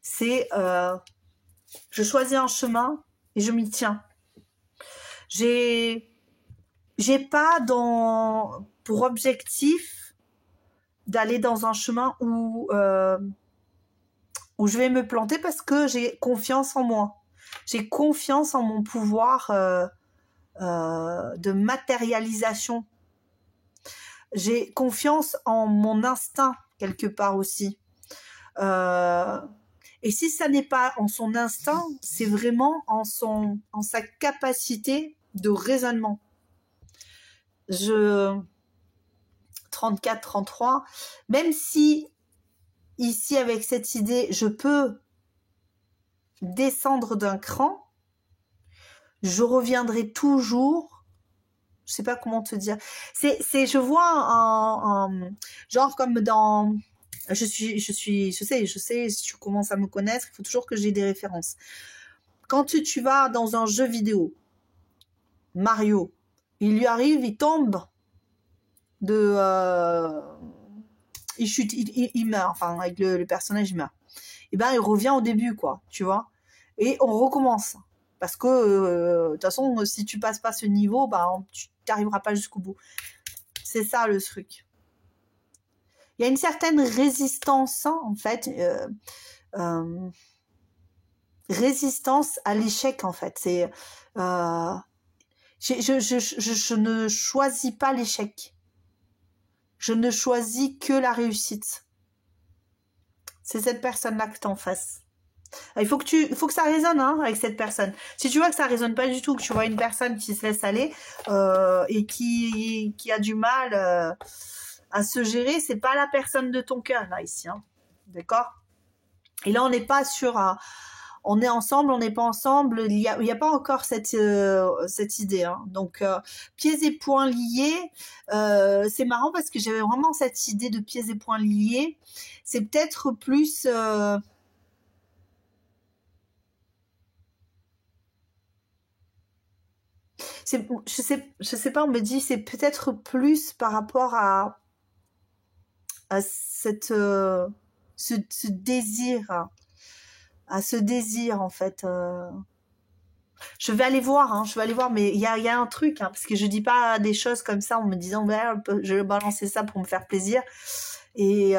C'est... je choisis un chemin et je m'y tiens. J'ai pas pour objectif d'aller dans un chemin où je vais me planter parce que j'ai confiance en moi. J'ai confiance en mon pouvoir de matérialisation. J'ai confiance en mon instinct quelque part aussi. Et si ça n'est pas en son instinct, c'est vraiment en sa capacité de raisonnement. 34, 33, même si ici avec cette idée, je peux descendre d'un cran, je reviendrai toujours, je sais pas comment te dire, je vois un genre comme dans, je sais, si tu commences à me connaître, il faut toujours que j'ai des références. Quand tu vas dans un jeu vidéo, Mario, il lui arrive, il tombe il chute, il meurt, enfin avec le personnage il meurt. Et ben il revient au début quoi, tu vois. Et on recommence parce que de toute façon si tu passes pas ce niveau, tu n'arriveras pas jusqu'au bout. C'est ça le truc. Il y a une certaine résistance en fait, résistance à l'échec en fait. C'est je ne choisis pas l'échec. Je ne choisis que la réussite. C'est cette personne-là que tu en fasses. Il faut que ça résonne avec cette personne. Si tu vois que ça résonne pas du tout, que tu vois une personne qui se laisse aller et qui a du mal à se gérer, c'est pas la personne de ton cœur là ici. Hein. D'accord ? Et là, on n'est pas sur on est ensemble, on n'est pas ensemble. Il y a pas encore cette idée. Hein. Donc, pieds et poings liés, c'est marrant parce que j'avais vraiment cette idée de pieds et poings liés. C'est peut-être plus... je sais pas, on me dit c'est peut-être plus par rapport à ce désir, à ce désir en fait. Je vais aller voir, mais il y a un truc, parce que je dis pas des choses comme ça en me disant je vais balancer ça pour me faire plaisir. Et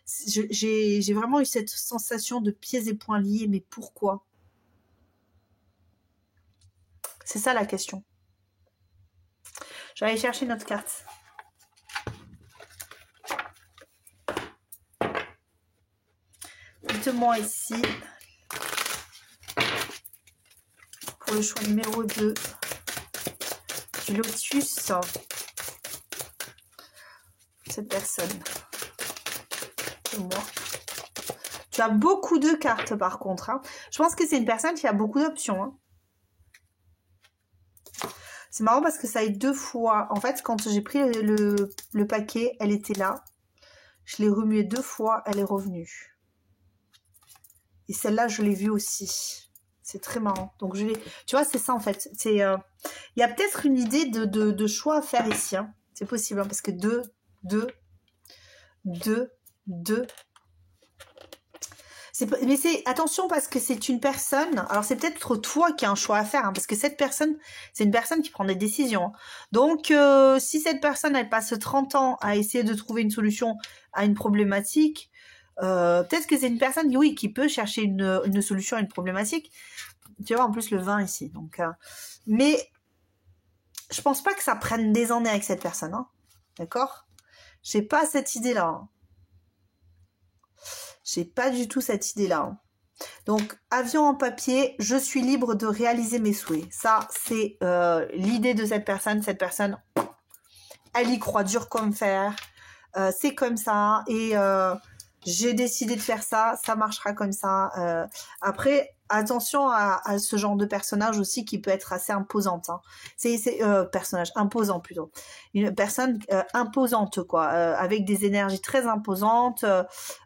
j'ai vraiment eu cette sensation de pieds et poings liés, mais pourquoi ? C'est ça la question. Je vais aller chercher notre carte. Dites-moi ici, pour le choix numéro 2, du lotus, cette personne, c'est moi. Tu as beaucoup de cartes par contre. Hein. Je pense que c'est une personne qui a beaucoup d'options. Hein. C'est marrant parce que ça a eu 2 fois. En fait, quand j'ai pris le paquet, elle était là. Je l'ai remuée 2 fois, elle est revenue. Et celle-là, je l'ai vue aussi. C'est très marrant. Donc, tu vois, c'est ça en fait. Il y a peut-être une idée de choix à faire ici. Hein. C'est possible, parce que 2. Mais attention parce que c'est une personne, alors c'est peut-être toi qui as un choix à faire, parce que cette personne, c'est une personne qui prend des décisions. Donc, si cette personne, elle passe 30 ans à essayer de trouver une solution à une problématique, peut-être que c'est une personne, oui, qui peut chercher une solution à une problématique. Tu vois, en plus, le vin ici. Donc, mais je pense pas que ça prenne des années avec cette personne. Hein. D'accord ? J'ai pas cette idée-là. Hein. J'ai pas du tout cette idée-là. Hein. Donc, avion en papier, je suis libre de réaliser mes souhaits. Ça, c'est l'idée de cette personne. Cette personne, elle y croit dur comme fer. C'est comme ça. Et j'ai décidé de faire ça, ça marchera comme ça. Après, attention à ce genre de personnage aussi qui peut être assez imposante. Hein. Personnage imposant plutôt. Une personne imposante, quoi, avec des énergies très imposantes,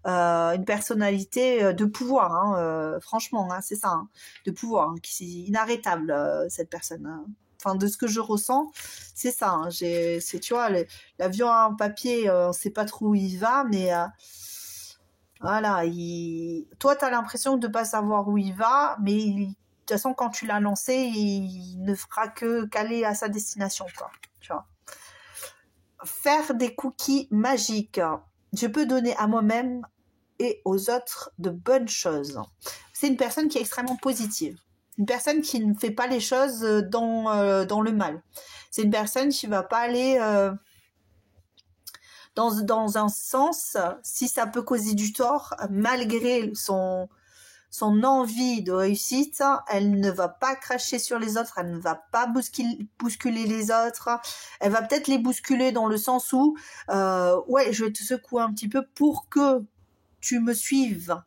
une personnalité de pouvoir, hein, franchement, hein, c'est ça, hein, de pouvoir, hein, qui est inarrêtable, cette personne. Hein. Enfin, de ce que je ressens, c'est ça. Hein. Tu vois, l'avion en papier, on ne sait pas trop où il va, mais voilà. Toi, tu as l'impression de ne pas savoir où il va, mais de toute façon, quand tu l'as lancé, il ne fera que qu'aller à sa destination, quoi. Tu vois. Faire des cookies magiques. Je peux donner à moi-même et aux autres de bonnes choses. C'est une personne qui est extrêmement positive. Une personne qui ne fait pas les choses dans le mal. C'est une personne qui va pas aller dans un sens, si ça peut causer du tort, malgré son envie de réussite, elle ne va pas cracher sur les autres, elle ne va pas bousculer les autres, elle va peut-être les bousculer dans le sens où, ouais, je vais te secouer un petit peu pour que tu me suives,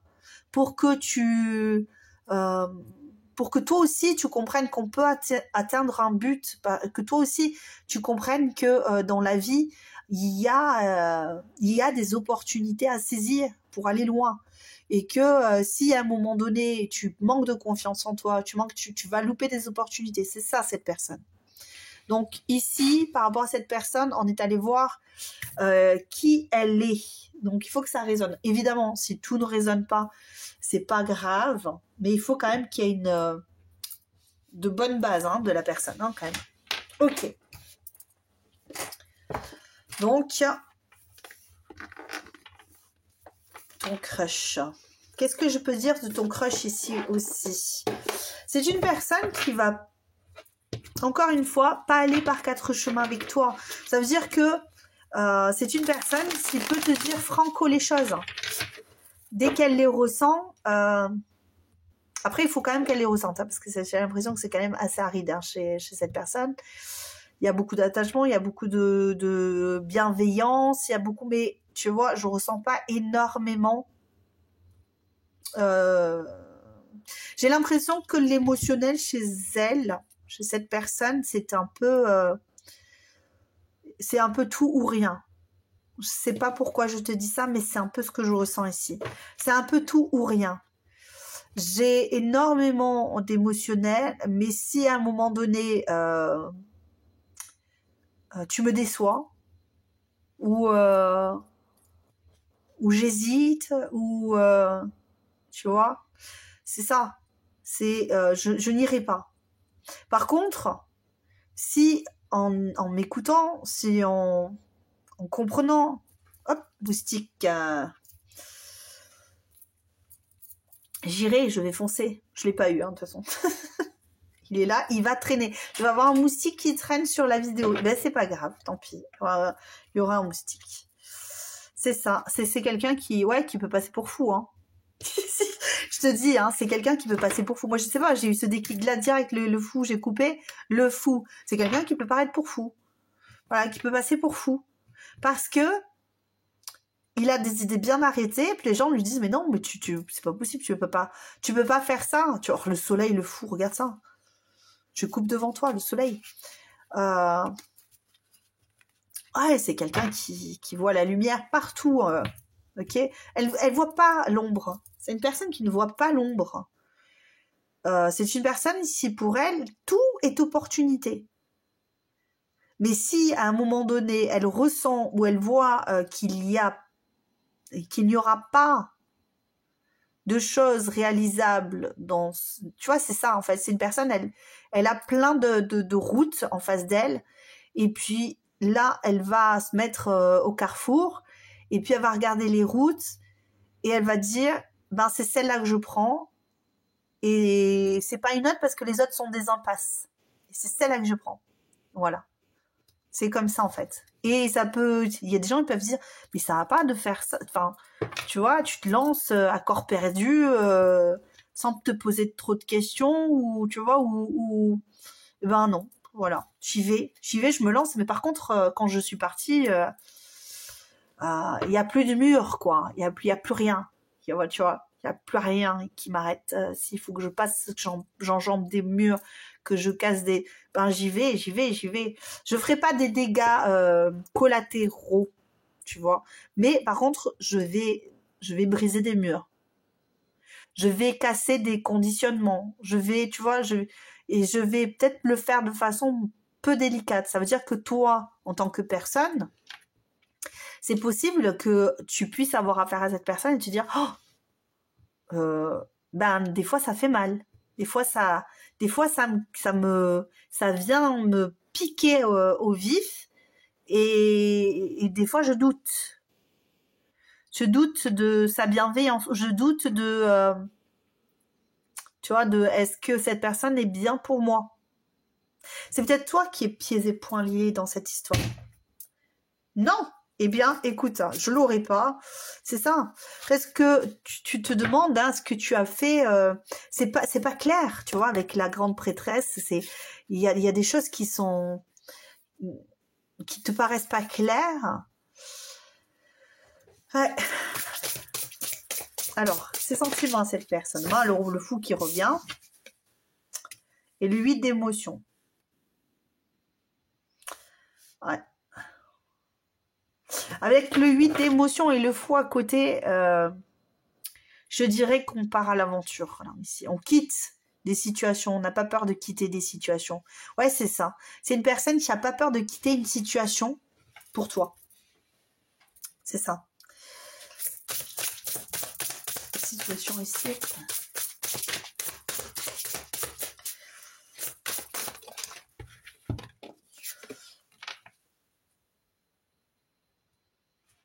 pour que pour que toi aussi tu comprennes qu'on peut atteindre un but, que toi aussi tu comprennes que dans la vie il y a des opportunités à saisir pour aller loin, et que si à un moment donné tu manques de confiance en toi, tu vas louper des opportunités. C'est ça, cette personne. Donc ici, par rapport à cette personne, on est allé voir qui elle est. Donc il faut que ça résonne. Évidemment, si tout ne résonne pas, c'est pas grave, mais il faut quand même qu'il y ait de bonnes bases, hein, de la personne, hein, quand même. Ok. Donc, ton crush. Qu'est-ce que je peux dire de ton crush ici aussi? C'est une personne qui va, encore une fois, pas aller par quatre chemins avec toi. Ça veut dire que c'est une personne qui peut te dire franco les choses. Dès qu'elle les ressent, après il faut quand même qu'elle les ressente, hein, parce que j'ai l'impression que c'est quand même assez aride, hein, chez cette personne. Il y a beaucoup d'attachement, il y a beaucoup de bienveillance, il y a beaucoup, mais tu vois, je ressens pas énormément. J'ai l'impression que l'émotionnel chez elle, chez cette personne, c'est un peu tout ou rien. Je sais pas pourquoi je te dis ça, mais c'est un peu ce que je ressens ici. C'est un peu tout ou rien. J'ai énormément d'émotionnel, mais si à un moment donné tu me déçois, ou j'hésite, ou tu vois, c'est ça. C'est je n'irai pas. Par contre, si en m'écoutant, si en comprenant, hop, moustique, j'irai, je vais foncer. Je l'ai pas eu, hein, de toute façon. Il est là, il va traîner. Je vais avoir un moustique qui traîne sur la vidéo. Ben, c'est pas grave, tant pis. Il y aura un moustique. C'est ça. C'est quelqu'un qui peut passer pour fou, hein. Je te dis, hein, c'est quelqu'un qui peut passer pour fou. Moi, je sais pas, j'ai eu ce déclic-là direct, le fou, j'ai coupé. Le fou, c'est quelqu'un qui peut paraître pour fou. Voilà, qui peut passer pour fou. Parce que il a des idées bien arrêtées, puis les gens lui disent, mais non, mais c'est pas possible, tu peux pas faire ça. Le soleil, le fou, regarde ça. Je coupe devant toi, le soleil. Ouais, c'est quelqu'un qui voit la lumière partout. Ok, elle voit pas l'ombre. C'est une personne qui ne voit pas l'ombre. C'est une personne, si pour elle, tout est opportunité. Mais si à un moment donné, elle ressent ou elle voit qu'il n'y aura pas de choses réalisables tu vois, c'est ça en fait. C'est une personne, elle a plein de routes en face d'elle, et puis là, elle va se mettre au carrefour, et puis elle va regarder les routes, et elle va dire, ben c'est celle-là que je prends, et c'est pas une autre parce que les autres sont des impasses. Et c'est celle-là que je prends. Voilà. C'est comme ça en fait. Et il y a des gens qui peuvent dire, mais ça va pas de faire ça. Enfin, tu vois, tu te lances à corps perdu, sans te poser trop de questions, ou tu vois, ben non, voilà, j'y vais, je me lance. Mais par contre, quand je suis partie, il y a plus de mur, quoi. Il y a plus rien. Tu vois, il y a plus rien qui m'arrête. S'il faut que je passe, que j'enjambe des murs, que je casse des... Ben, j'y vais. Je ferai pas des dégâts collatéraux, tu vois. Mais par contre, je vais briser des murs. Je vais casser des conditionnements. Tu vois, et je vais peut-être le faire de façon peu délicate. Ça veut dire que toi, en tant que personne, c'est possible que tu puisses avoir affaire à cette personne et te dire, ben des fois ça fait mal. Des fois ça vient me piquer au vif et des fois je doute. Je doute de sa bienveillance. Je doute de tu vois, de est-ce que cette personne est bien pour moi? C'est peut-être toi qui es pieds et poings liés dans cette histoire. Non! Eh bien, écoute, je l'aurais pas. C'est ça. Parce que tu te demandes ce que tu as fait. C'est pas clair, tu vois, avec la grande prêtresse. Il y a des choses qui te paraissent pas claires. Ouais. Alors, ses sentiments à cette personne. Le fou qui revient. Et le 8 d'émotion. Ouais. Avec le 8 d'émotion et le fou à côté, je dirais qu'on part à l'aventure. Alors ici, on quitte des situations. On n'a pas peur de quitter des situations. Ouais, c'est ça. C'est une personne qui n'a pas peur de quitter une situation pour toi. C'est ça. Situation ici.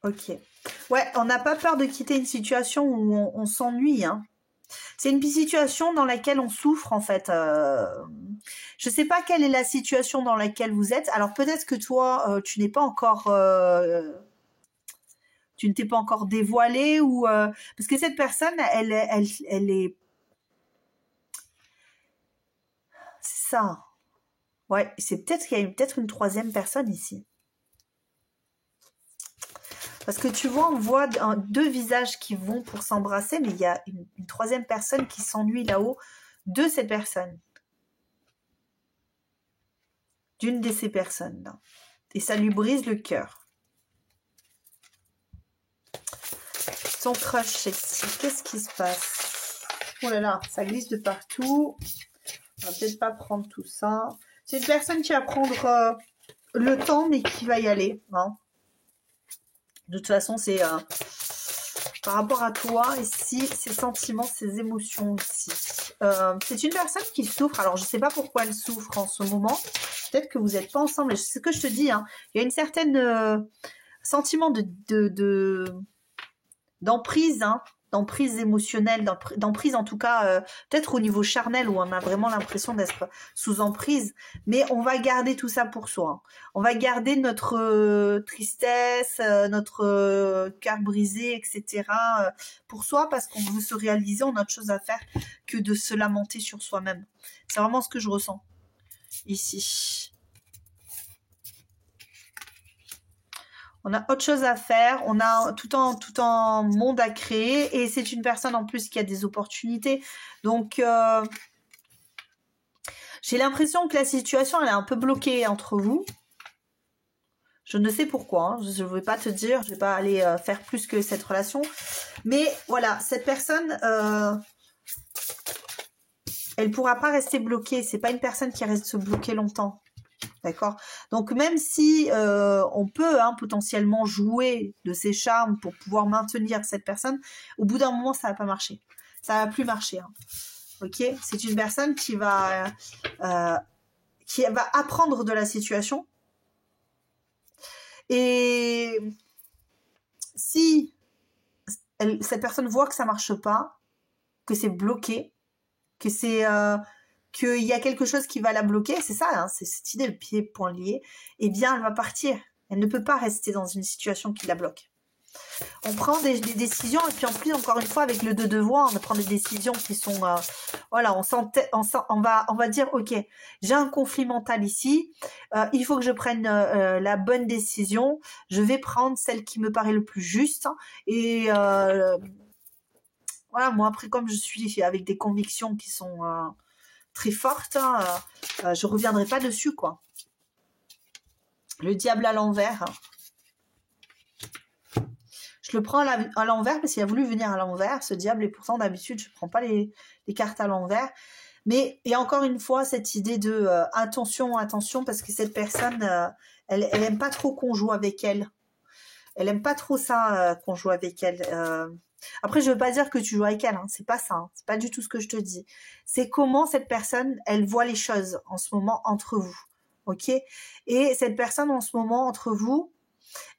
Ok. Ouais, on n'a pas peur de quitter une situation où on s'ennuie. Hein. C'est une situation dans laquelle on souffre, en fait. Je ne sais pas quelle est la situation dans laquelle vous êtes. Alors, peut-être que toi, tu n'es pas encore... tu ne t'es pas encore dévoilé ou... parce que cette personne, elle est... C'est ça. Ouais, c'est peut-être qu'il y a peut-être une troisième personne ici. Parce que tu vois, on voit deux visages qui vont pour s'embrasser, mais il y a une troisième personne qui s'ennuie là-haut de ces personnes. D'une de ces personnes-là. Et ça lui brise le cœur. Son crush ici, qu'est-ce qui se passe? Oh là là, ça glisse de partout. On va peut-être pas prendre tout ça. C'est une personne qui va prendre le temps, mais qui va y aller. Hein. De toute façon, c'est par rapport à toi ici, ses sentiments, ses émotions ici. C'est une personne qui souffre. Alors, je ne sais pas pourquoi elle souffre en ce moment. Peut-être que vous n'êtes pas ensemble. C'est ce que je te dis. Hein. Il y a une certaine sentiment d'emprise, hein, d'emprise émotionnelle, d'emprise en tout cas, peut-être au niveau charnel où on a vraiment l'impression d'être sous emprise, mais on va garder tout ça pour soi. Hein. On va garder notre tristesse, notre cœur brisé, etc. Pour soi parce qu'on veut se réaliser, on a autre chose à faire que de se lamenter sur soi-même. C'est vraiment ce que je ressens ici. On a autre chose à faire, on a tout en monde à créer et c'est une personne en plus qui a des opportunités. Donc, j'ai l'impression que la situation, elle est un peu bloquée entre vous. Je ne sais pourquoi, hein. Je ne vais pas te dire, je ne vais pas aller faire plus que cette relation. Mais voilà, cette personne, elle ne pourra pas rester bloquée. C'est pas une personne qui reste se bloquer longtemps. D'accord. Donc même si on peut potentiellement jouer de ses charmes pour pouvoir maintenir cette personne, au bout d'un moment ça va pas marcher. Ça va plus marcher. Hein. Ok. C'est une personne qui va apprendre de la situation. Et si cette personne voit que ça marche pas, que c'est bloqué, que c'est qu'il y a quelque chose qui va la bloquer, c'est ça, hein, c'est cette idée, le pied, point lié, eh bien, elle va partir. Elle ne peut pas rester dans une situation qui la bloque. On prend des décisions et puis en plus, encore une fois, avec le 2 de voix, on prend des décisions qui sont... voilà, on va dire, ok, j'ai un conflit mental ici, il faut que je prenne la bonne décision, je vais prendre celle qui me paraît le plus juste. Et voilà, moi après, comme je suis avec des convictions qui sont très fortes, hein, je reviendrai pas dessus, quoi. Le diable à l'envers. Je le prends à l'envers parce qu'il a voulu venir à l'envers, ce diable, et pourtant d'habitude je ne prends pas les cartes à l'envers. Mais, et encore une fois, cette idée de attention, attention, parce que cette personne, elle aime pas trop qu'on joue avec elle. Elle aime pas trop ça, qu'on joue avec elle. Après, je veux pas dire que tu joues avec elle, hein, c'est pas ça, hein, c'est pas du tout ce que je te dis. C'est comment cette personne, elle voit les choses en ce moment entre vous, ok? Et cette personne en ce moment entre vous,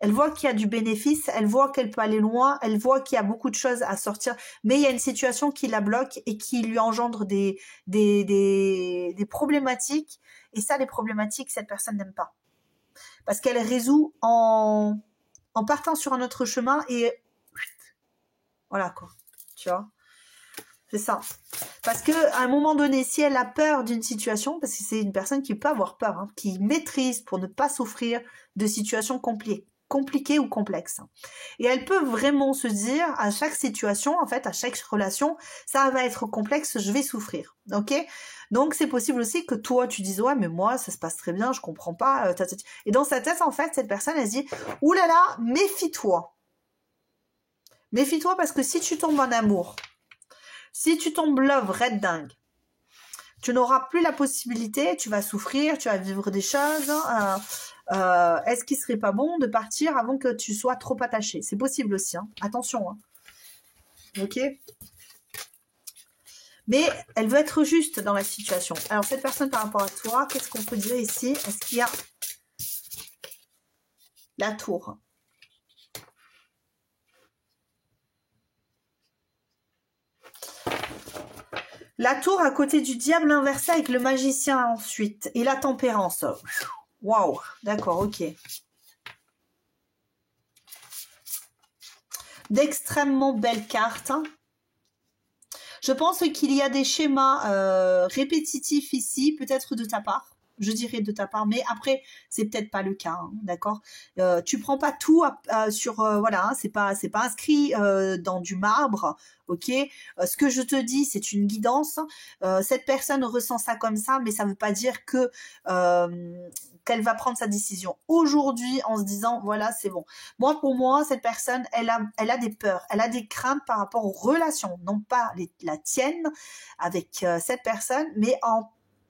elle voit qu'il y a du bénéfice, elle voit qu'elle peut aller loin, elle voit qu'il y a beaucoup de choses à sortir, mais il y a une situation qui la bloque et qui lui engendre des problématiques. Et ça, les problématiques, cette personne n'aime pas. Parce qu'elle résout en partant sur un autre chemin et voilà quoi, tu vois. C'est ça. Parce que à un moment donné, si elle a peur d'une situation, parce que c'est une personne qui peut avoir peur, hein, qui maîtrise pour ne pas souffrir de situations compliquées ou complexes. Et elle peut vraiment se dire, à chaque situation, en fait, à chaque relation, ça va être complexe, je vais souffrir. Ok? Donc, c'est possible aussi que toi, tu dises, ouais, mais moi, ça se passe très bien, je comprends pas. Et dans sa tête, en fait, cette personne, elle se dit, oulala, méfie-toi. Méfie-toi parce que si tu tombes en amour, si tu tombes love, red dingue, tu n'auras plus la possibilité, tu vas souffrir, tu vas vivre des choses. Est-ce qu'il serait pas bon de partir avant que tu sois trop attaché? C'est possible aussi, hein. Attention. Hein. Ok? Mais elle veut être juste dans la situation. Alors, cette personne par rapport à toi, qu'est-ce qu'on peut dire ici? Est-ce qu'il y a la tour? La tour à côté du diable inversé avec le magicien ensuite. Et la tempérance. Waouh, d'accord, ok. D'extrêmement belles cartes. Je pense qu'il y a des schémas répétitifs ici, peut-être de ta part. Je dirais de ta part, mais après, c'est peut-être pas le cas, hein, d'accord. Tu prends pas tout sur, voilà, hein, c'est pas inscrit dans du marbre, ok. Ce que je te dis, c'est une guidance. Cette personne ressent ça comme ça, mais ça veut pas dire que qu'elle va prendre sa décision aujourd'hui en se disant voilà c'est bon. Moi pour moi cette personne elle a des peurs, elle a des craintes par rapport aux relations, non pas la tienne avec cette personne, mais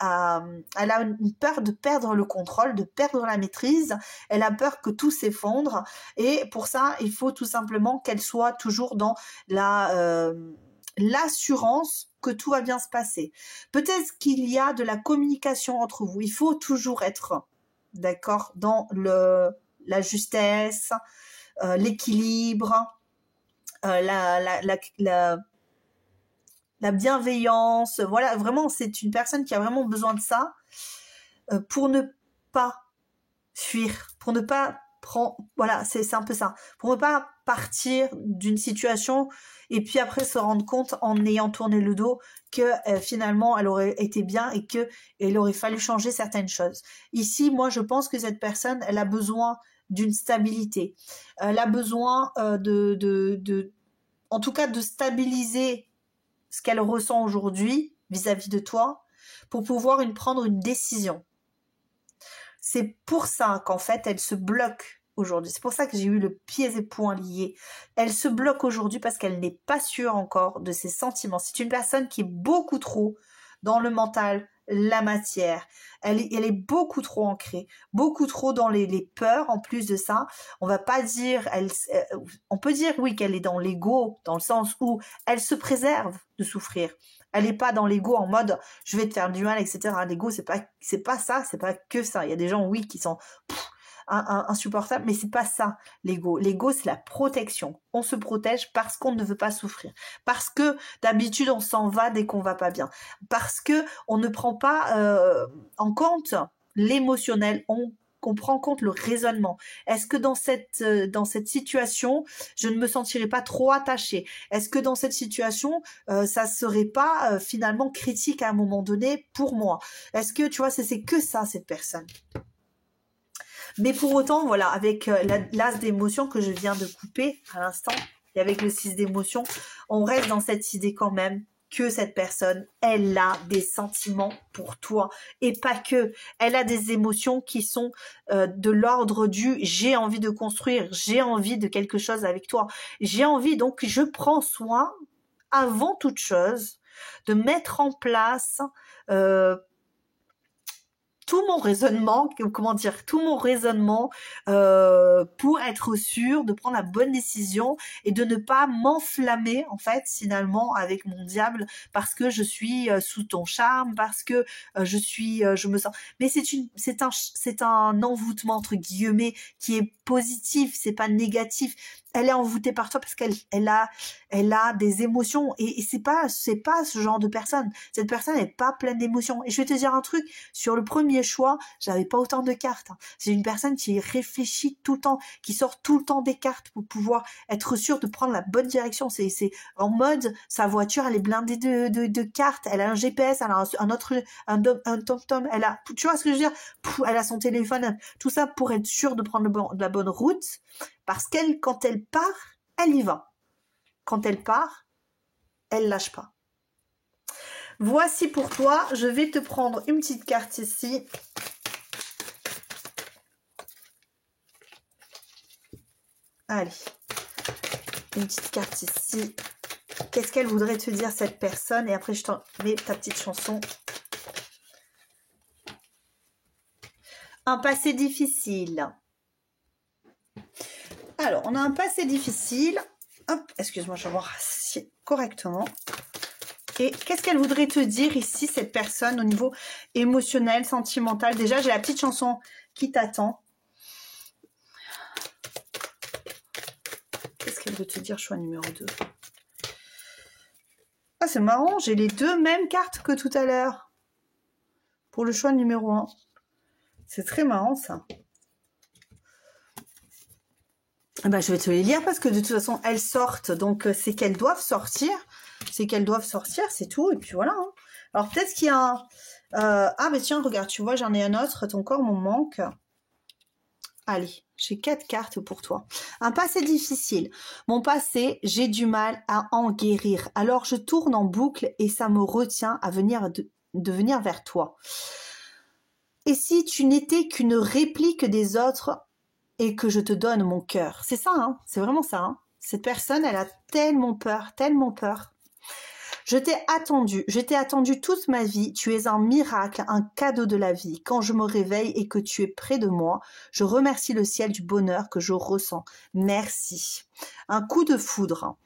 elle a une peur de perdre le contrôle, de perdre la maîtrise, elle a peur que tout s'effondre et pour ça il faut tout simplement qu'elle soit toujours dans l'assurance que tout va bien se passer. Peut-être qu'il y a de la communication entre vous, il faut toujours être d'accord dans la justesse, l'équilibre, la bienveillance. Voilà, vraiment, c'est une personne qui a vraiment besoin de ça pour ne pas fuir, pour ne pas prendre... Voilà, c'est un peu ça. Pour ne pas partir d'une situation et puis après se rendre compte en ayant tourné le dos que finalement elle aurait été bien et que il aurait fallu changer certaines choses. Ici, moi, je pense que cette personne, elle a besoin d'une stabilité. Elle a besoin en tout cas, de stabiliser ce qu'elle ressent aujourd'hui vis-à-vis de toi pour pouvoir prendre une décision. C'est pour ça qu'en fait, elle se bloque aujourd'hui. C'est pour ça que j'ai eu le pied et poings liés. Elle se bloque aujourd'hui parce qu'elle n'est pas sûre encore de ses sentiments. C'est une personne qui est beaucoup trop dans le mental, la matière. Elle est beaucoup trop ancrée, beaucoup trop dans les peurs. En plus de ça, on va pas dire, on peut dire oui qu'elle est dans l'ego, dans le sens où elle se préserve de souffrir. Elle n'est pas dans l'ego en mode je vais te faire du mal, etc. L'ego, c'est pas ça, c'est pas que ça. Il y a des gens, oui, qui sont insupportables, mais c'est pas ça l'ego. L'ego, c'est la protection. On se protège parce qu'on ne veut pas souffrir. Parce que d'habitude, on s'en va dès qu'on va pas bien. Parce que on ne prend pas en compte l'émotionnel. On qu'on prend en compte le raisonnement. Est-ce que dans cette situation, je ne me sentirais pas trop attachée? Est-ce que dans cette situation, ça serait pas finalement critique à un moment donné pour moi? Est-ce que, tu vois, c'est que ça, cette personne. Mais pour autant, voilà, avec l'as d'émotions que je viens de couper à l'instant, et avec le 6 d'émotions, on reste dans cette idée quand même que cette personne, elle a des sentiments pour toi. Et pas que. Elle a des émotions qui sont de l'ordre du « j'ai envie de construire, j'ai envie de quelque chose avec toi, j'ai envie, donc je prends soin, avant toute chose, de mettre en place tout mon raisonnement, comment dire, tout mon raisonnement pour être sûr de prendre la bonne décision et de ne pas m'enflammer en fait finalement avec mon diable parce que je suis sous ton charme, parce que je me sens. Mais c'est un envoûtement entre guillemets qui est positif, c'est pas négatif. Elle est envoûtée par toi parce qu'elle a des émotions et c'est pas ce genre de personne. Cette personne n'est pas pleine d'émotions. Et je vais te dire un truc, sur le premier choix, j'avais pas autant de cartes. C'est une personne qui réfléchit tout le temps, qui sort tout le temps des cartes pour pouvoir être sûre de prendre la bonne direction. C'est en mode, sa voiture, elle est blindée de cartes, elle a un GPS, elle a un tom-tom, elle a, tu vois ce que je veux dire? Elle a son téléphone, tout ça pour être sûre de prendre la bonne route. Parce qu'elle, quand elle part, elle y va. Quand elle part, elle lâche pas. Voici pour toi, je vais te prendre une petite carte ici. Allez, une petite carte ici. Qu'est-ce qu'elle voudrait te dire, cette personne? Et après, je t'en mets ta petite chanson. Un passé difficile. Alors, on a un passé difficile. Hop, excuse-moi, je vais voir si correctement. Et qu'est-ce qu'elle voudrait te dire ici, cette personne, au niveau émotionnel, sentimental? Déjà, j'ai la petite chanson qui t'attend. Qu'est-ce qu'elle veut te dire, choix numéro 2? Ah, c'est marrant, j'ai les deux mêmes cartes que tout à l'heure. Pour le choix numéro 1. C'est très marrant, ça. Ben, je vais te les lire parce que de toute façon, elles sortent. Donc, c'est qu'elles doivent sortir. C'est qu'elles doivent sortir, c'est tout. Et puis voilà. Hein. Alors, peut-être qu'il y a un... ah, mais tiens, regarde, tu vois, j'en ai un autre. Ton corps m'en manque. Allez, j'ai 4 cartes pour toi. Un passé difficile. Mon passé, j'ai du mal à en guérir. Alors, je tourne en boucle et ça me retient à de venir vers toi. Et si tu n'étais qu'une réplique des autres et que je te donne mon cœur. C'est ça, hein, c'est vraiment ça. Hein. Cette personne, elle a tellement peur, tellement peur. Je t'ai attendu toute ma vie. Tu es un miracle, un cadeau de la vie. Quand je me réveille et que tu es près de moi, je remercie le ciel du bonheur que je ressens. Merci. Un coup de foudre.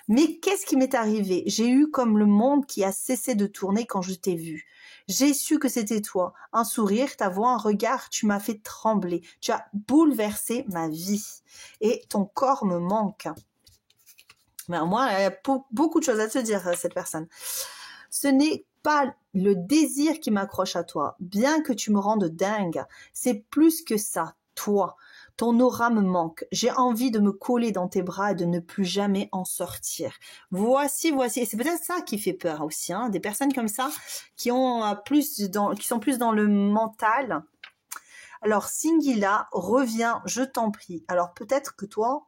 Mais qu'est-ce qui m'est arrivé? J'ai eu comme le monde qui a cessé de tourner quand je t'ai vu. J'ai su que c'était toi. Un sourire, ta voix, un regard, tu m'as fait trembler. Tu as bouleversé ma vie. Et ton corps me manque. Mais moi, elle a beaucoup de choses à te dire, cette personne. Ce n'est pas le désir qui m'accroche à toi, bien que tu me rendes dingue. C'est plus que ça, toi. Ton aura me manque. J'ai envie de me coller dans tes bras et de ne plus jamais en sortir. Voici. Et c'est peut-être ça qui fait peur aussi, hein, des personnes comme ça qui ont qui sont plus dans le mental. Alors, Singila, reviens, je t'en prie. Alors, peut-être que toi...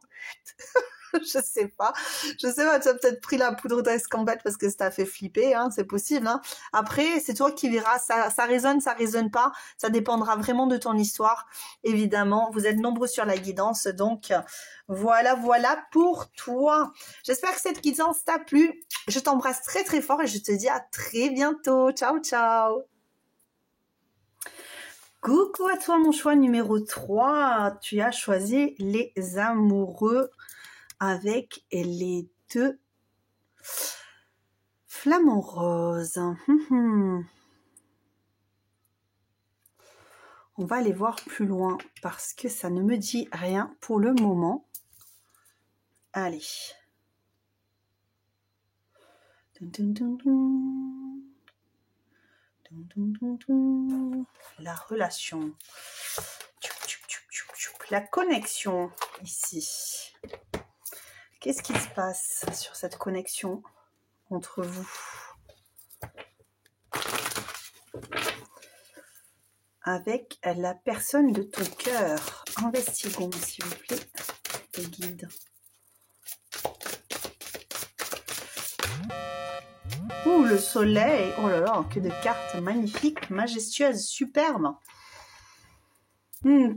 je sais pas, tu as peut-être pris la poudre d'escambette parce que ça t'a fait flipper, hein, c'est possible. Hein. Après, c'est toi qui verras, ça résonne pas, ça dépendra vraiment de ton histoire. Évidemment, vous êtes nombreux sur la guidance, donc voilà pour toi. J'espère que cette guidance t'a plu. Je t'embrasse très très fort et je te dis à très bientôt. Ciao, ciao. Coucou à toi, mon choix numéro 3. Tu as choisi les amoureux avec les 2 flamants roses. On va aller voir plus loin parce que ça ne me dit rien pour le moment. Allez. La relation. La connexion ici. Qu'est-ce qui se passe sur cette connexion entre vous? Avec la personne de ton cœur. Investiguons, s'il vous plaît, les guides. Ouh, le soleil. Oh là là, que de cartes magnifiques, majestueuses, superbes.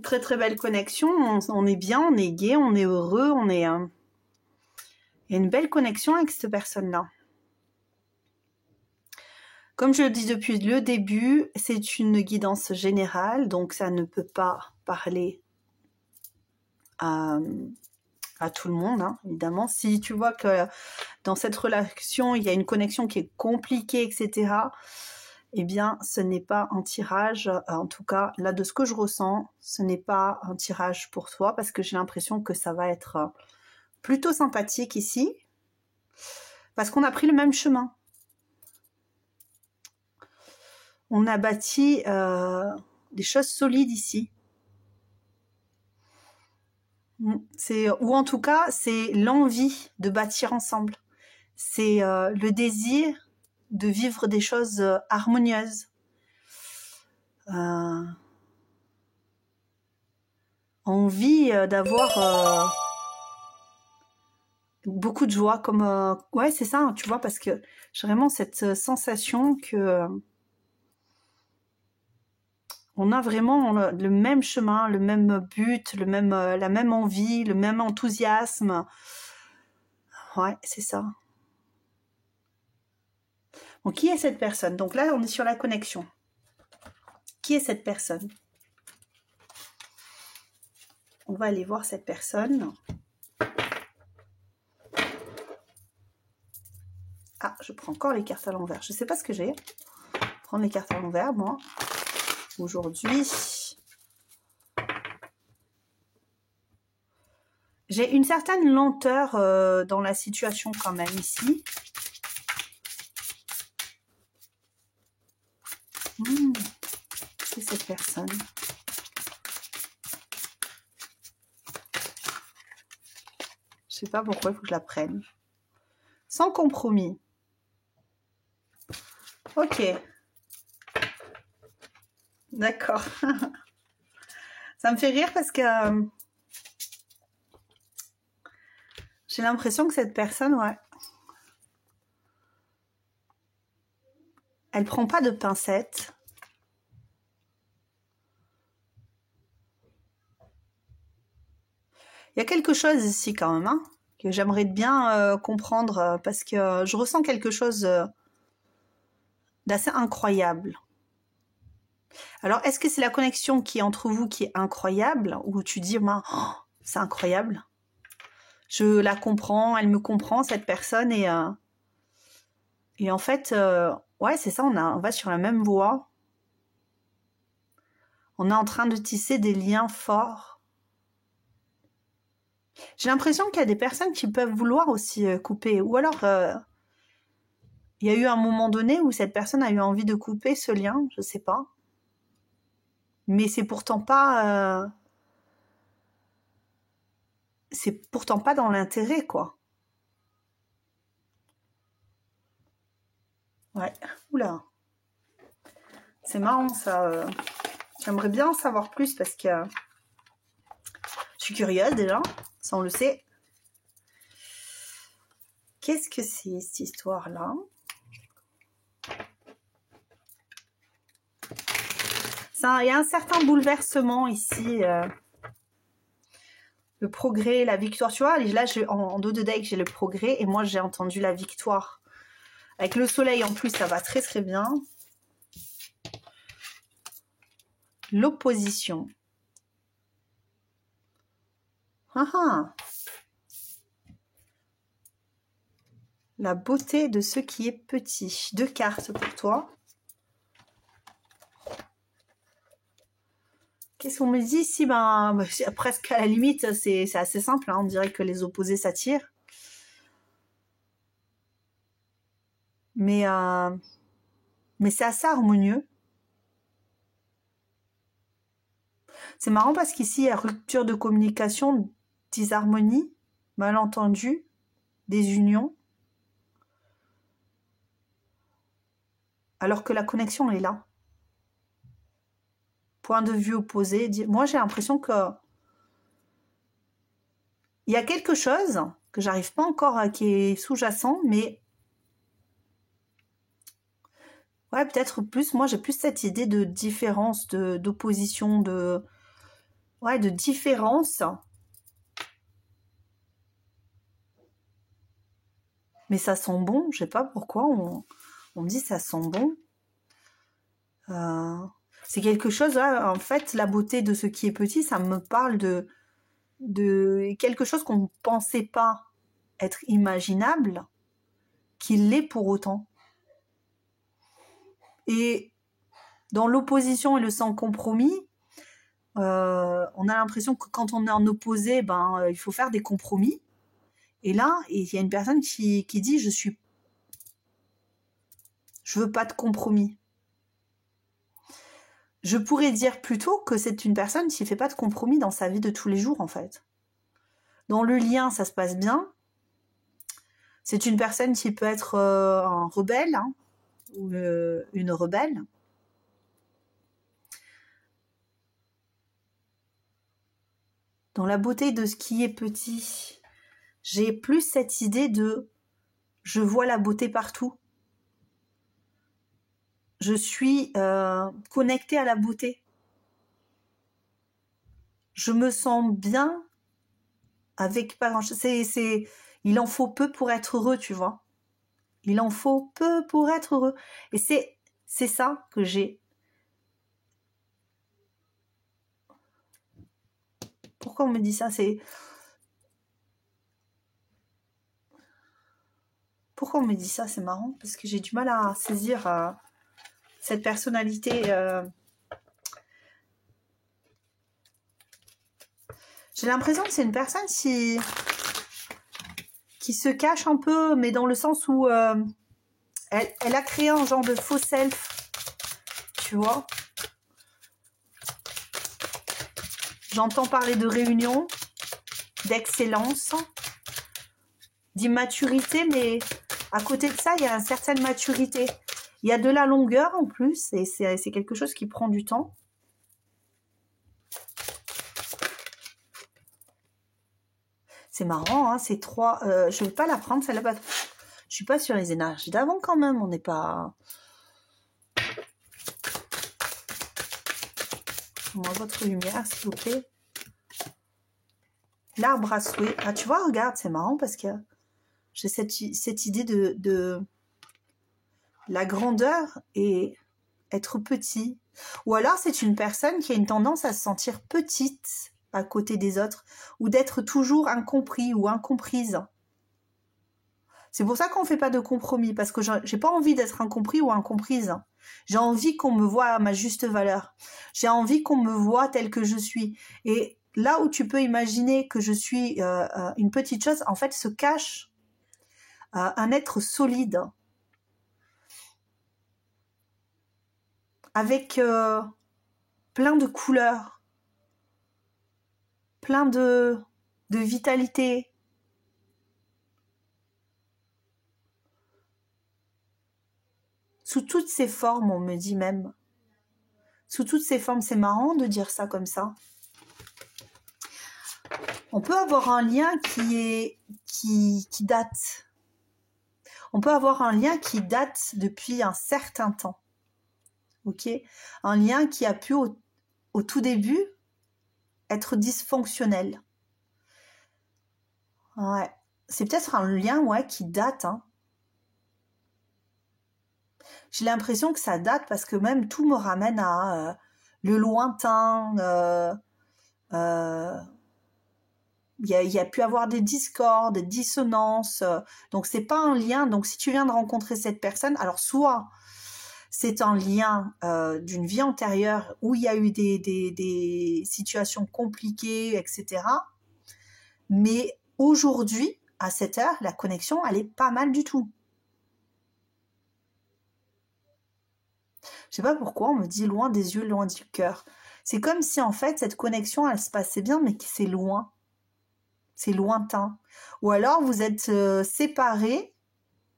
Très très belle connexion. On est bien, on est gai, on est heureux, on est... Il y a une belle connexion avec cette personne-là. Comme je le dis depuis le début, c'est une guidance générale, donc ça ne peut pas parler à tout le monde, hein, évidemment. Si tu vois que dans cette relation, il y a une connexion qui est compliquée, etc., eh bien, ce n'est pas un tirage, en tout cas, là, de ce que je ressens, ce n'est pas un tirage pour toi, parce que j'ai l'impression que ça va être plutôt sympathique ici, parce qu'on a pris le même chemin. On a bâti des choses solides ici. Ou en tout cas, c'est l'envie de bâtir ensemble. C'est le désir de vivre des choses harmonieuses. Envie d'avoir beaucoup de joie. Comme ouais, c'est ça, tu vois, parce que j'ai vraiment cette sensation que on a vraiment le même chemin, le même but, la même envie, le même enthousiasme. Ouais, c'est ça. Bon, qui est cette personne? Donc là, on est sur la connexion. Qui est cette personne? On va aller voir cette personne. Ah, je prends encore les cartes à l'envers. Je ne sais pas ce que j'ai. Prendre les cartes à l'envers, moi. Aujourd'hui, j'ai une certaine lenteur dans la situation quand même ici. C'est cette personne. Je sais pas pourquoi il faut que je la prenne. Sans compromis. Ok. D'accord. Ça me fait rire parce que j'ai l'impression que cette personne, ouais, elle prend pas de pincettes. Il y a quelque chose ici quand même, hein, que j'aimerais bien comprendre parce que je ressens quelque chose d'assez incroyable. Alors, est-ce que c'est la connexion qui est entre vous qui est incroyable ou tu dis, oh, c'est incroyable, je la comprends, elle me comprend, cette personne, et en fait, ouais, c'est ça, on va sur la même voie. On est en train de tisser des liens forts. J'ai l'impression qu'il y a des personnes qui peuvent vouloir aussi couper. Ou alors, il y a eu un moment donné où cette personne a eu envie de couper ce lien, je sais pas. Mais c'est pourtant pas... c'est pourtant pas dans l'intérêt, quoi. Ouais, oula. C'est marrant, ça. J'aimerais bien en savoir plus parce que je suis curieuse déjà, ça on le sait. Qu'est-ce que c'est cette histoire-là? Il y a un certain bouleversement ici. Le progrès, la victoire. Tu vois, là, en dos de deck, j'ai le progrès et moi, j'ai entendu la victoire. Avec le soleil en plus, ça va très très bien. L'opposition. Ah ah. La beauté de ce qui est petit. 2 cartes pour toi. Qu'est-ce qu'on me dit ici? Ben, presque à la limite, c'est assez simple. Hein. On dirait que les opposés s'attirent. Mais c'est assez harmonieux. C'est marrant parce qu'ici, il y a rupture de communication, disharmonie, malentendu, désunion. Alors que la connexion est là. Point de vue opposé. Moi, j'ai l'impression que il y a quelque chose que j'arrive pas encore à, qui est sous-jacent, mais ouais, peut-être plus. Moi, j'ai plus cette idée de différence, d'opposition, ouais, de différence. Mais ça sent bon. Je sais pas pourquoi on me dit ça sent bon. C'est quelque chose. Là, en fait, la beauté de ce qui est petit, ça me parle de quelque chose qu'on ne pensait pas être imaginable, qu'il l'est pour autant. Et dans l'opposition et le sans compromis, on a l'impression que quand on est en opposé, il faut faire des compromis. Et là, il y a une personne qui dit je veux pas de compromis. Je pourrais dire plutôt que c'est une personne qui fait pas de compromis dans sa vie de tous les jours, en fait. Dans le lien, ça se passe bien. C'est une personne qui peut être un rebelle, hein, ou une rebelle. Dans la beauté de ce qui est petit, j'ai plus cette idée de je vois la beauté partout. Je suis connectée à la beauté. Je me sens bien avec pas grand-chose. Il en faut peu pour être heureux, tu vois. Il en faut peu pour être heureux. Et c'est ça que j'ai. Pourquoi on me dit ça? Pourquoi on me dit ça? C'est marrant, parce que j'ai du mal à saisir cette personnalité. J'ai l'impression que c'est une personne qui se cache un peu, mais dans le sens où elle a créé un genre de faux self, tu vois. J'entends parler de réunion, d'excellence, d'immaturité, mais à côté de ça, il y a une certaine maturité. Il y a de la longueur en plus, et c'est quelque chose qui prend du temps. C'est marrant, hein, ces trois... je ne vais pas la prendre, celle-là. Je suis pas sur les énergies d'avant quand même, on n'est pas... Moi, votre lumière, s'il vous plaît. L'arbre à souhait. Ah, tu vois, regarde, c'est marrant parce que j'ai cette idée de la grandeur et être petit. Ou alors, c'est une personne qui a une tendance à se sentir petite à côté des autres ou d'être toujours incompris ou incomprise. C'est pour ça qu'on ne fait pas de compromis, parce que j'ai pas envie d'être incompris ou incomprise. J'ai envie qu'on me voie à ma juste valeur. J'ai envie qu'on me voie telle que je suis. Et là où tu peux imaginer que je suis une petite chose, en fait, se cache un être solide. Avec plein de couleurs. Plein de vitalité. Sous toutes ces formes, on me dit même. Sous toutes ces formes, c'est marrant de dire ça comme ça. On peut avoir un lien qui date. On peut avoir un lien qui date depuis un certain temps. Ok ? Un lien qui a pu, au tout début, être dysfonctionnel. Ouais. C'est peut-être un lien, ouais, qui date, hein. J'ai l'impression que ça date parce que même tout me ramène à le lointain. Il y a pu avoir des discords, des dissonances. Donc, c'est pas un lien. Donc, si tu viens de rencontrer cette personne, alors soit c'est un lien d'une vie antérieure où il y a eu des situations compliquées, etc. Mais aujourd'hui, à cette heure, la connexion, elle est pas mal du tout. Je sais pas pourquoi on me dit loin des yeux, loin du cœur. C'est comme si en fait cette connexion elle se passait bien mais que c'est loin, c'est lointain. Ou alors vous êtes séparés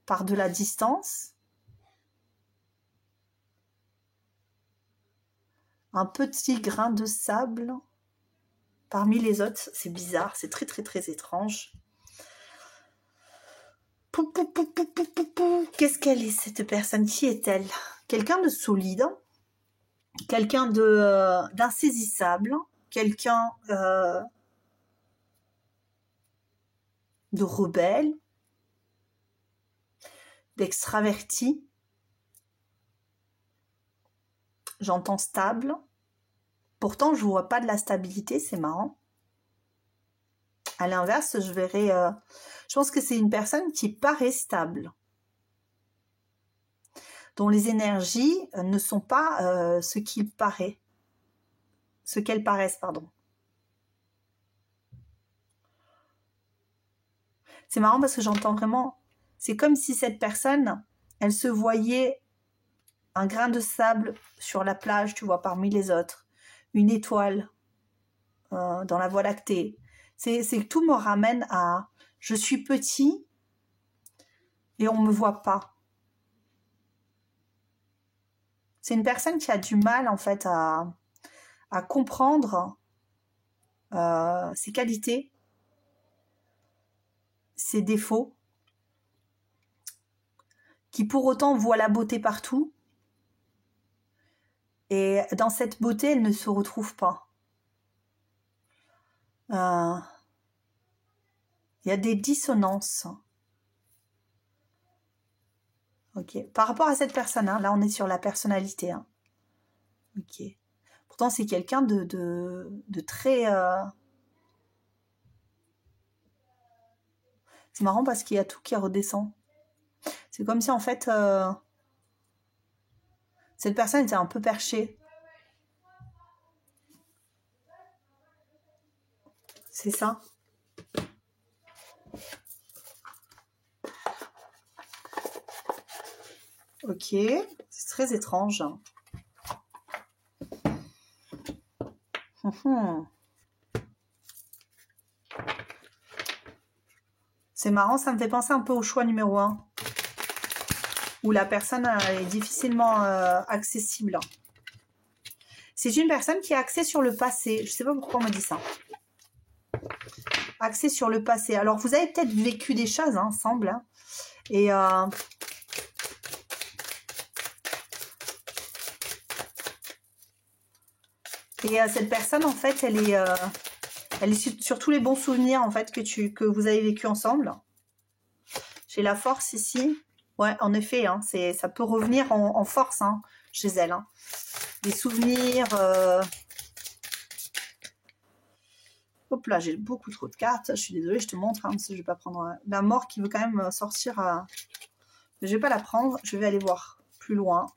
par de la distance, un petit grain de sable parmi les autres. C'est bizarre, c'est très très très étrange. Qu'est-ce qu'elle est cette personne? Qui est-elle? Quelqu'un de solide, quelqu'un d'insaisissable, quelqu'un de rebelle, d'extraverti. J'entends stable. Pourtant, je ne vois pas de la stabilité, c'est marrant. À l'inverse, je verrais... je pense que c'est une personne qui paraît stable, dont les énergies ne sont pas ce qu'il paraît, ce qu'elles paraissent, pardon. C'est marrant parce que j'entends vraiment... C'est comme si cette personne, elle se voyait un grain de sable sur la plage, tu vois, parmi les autres. Une étoile dans la Voie lactée. C'est que tout me ramène à... Je suis petit et on ne me voit pas. C'est une personne qui a du mal, en fait, à comprendre ses qualités, ses défauts, qui pour autant voit la beauté partout. Et dans cette beauté, elle ne se retrouve pas. Il y a des dissonances. Ok. Par rapport à cette personne, hein, là on est sur la personnalité. Hein. Ok. Pourtant c'est quelqu'un de très... C'est marrant parce qu'il y a tout qui redescend. C'est comme si en fait cette personne était un peu perchée. C'est ça. Ok, c'est très étrange. C'est marrant, ça me fait penser un peu au choix numéro 1. Où la personne est difficilement accessible. C'est une personne qui est axée sur le passé. Je ne sais pas pourquoi on me dit ça. Axée sur le passé. Alors, vous avez peut-être vécu des choses hein, ensemble. Hein, et cette personne, en fait, elle est sur tous les bons souvenirs en fait que vous avez vécu ensemble. J'ai la force ici. Ouais, en effet, hein, ça peut revenir en force hein, chez elle. Hein. Des souvenirs. Hop là, j'ai beaucoup trop de cartes. Je suis désolée, je te montre. Hein, je vais pas prendre la mort qui veut quand même sortir. Je vais pas la prendre. Je vais aller voir plus loin.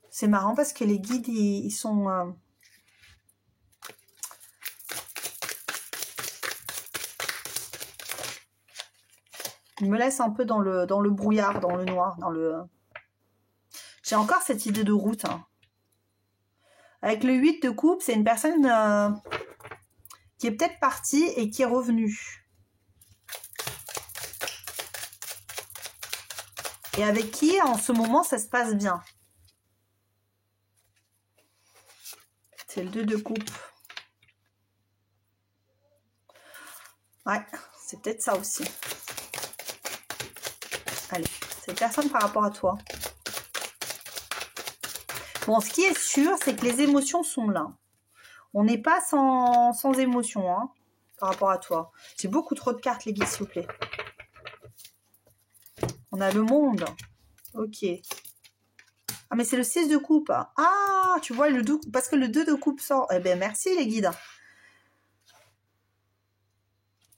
C'est marrant parce que les guides, ils sont... ils me laissent un peu dans le brouillard, dans le noir, J'ai encore cette idée de route. Hein. Avec le 8 de coupe, c'est une personne qui est peut-être partie et qui est revenue. Et avec qui, en ce moment, ça se passe bien. C'est le 2 de coupe. Ouais, c'est peut-être ça aussi. Allez, cette personne par rapport à toi. Bon, ce qui est sûr, c'est que les émotions sont là. On n'est pas sans émotion hein, par rapport à toi. J'ai beaucoup trop de cartes, les guides, s'il vous plaît. On a le monde. Ok. Ah, mais c'est le 6 de coupe. Ah, tu vois, le 2, parce que le 2 de coupe sort. Eh bien, merci, les guides.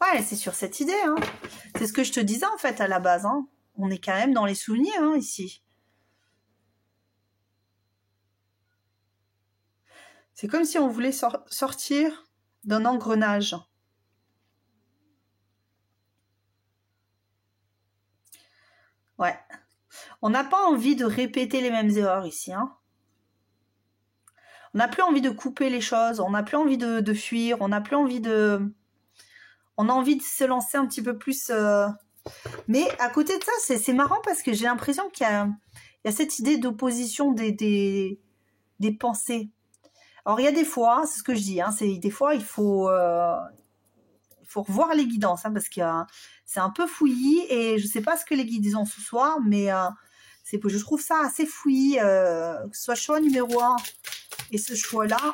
Ouais, c'est sur cette idée. Hein. C'est ce que je te disais, en fait, à la base. Hein. On est quand même dans les souvenirs, hein, ici. C'est comme si on voulait sortir d'un engrenage. Ouais. On n'a pas envie de répéter les mêmes erreurs ici. Hein. On n'a plus envie de couper les choses. On n'a plus envie de fuir. On n'a plus envie de... On a envie de se lancer un petit peu plus... Mais à côté de ça, c'est marrant parce que j'ai l'impression qu'il y a cette idée d'opposition des pensées. Alors, il y a des fois, c'est ce que je dis, hein, des fois, il faut revoir les guidances, hein, parce que c'est un peu fouillis, et je ne sais pas ce que les guides disent ce soir, mais je trouve ça assez fouillis, que ce soit choix numéro 1 et ce choix-là,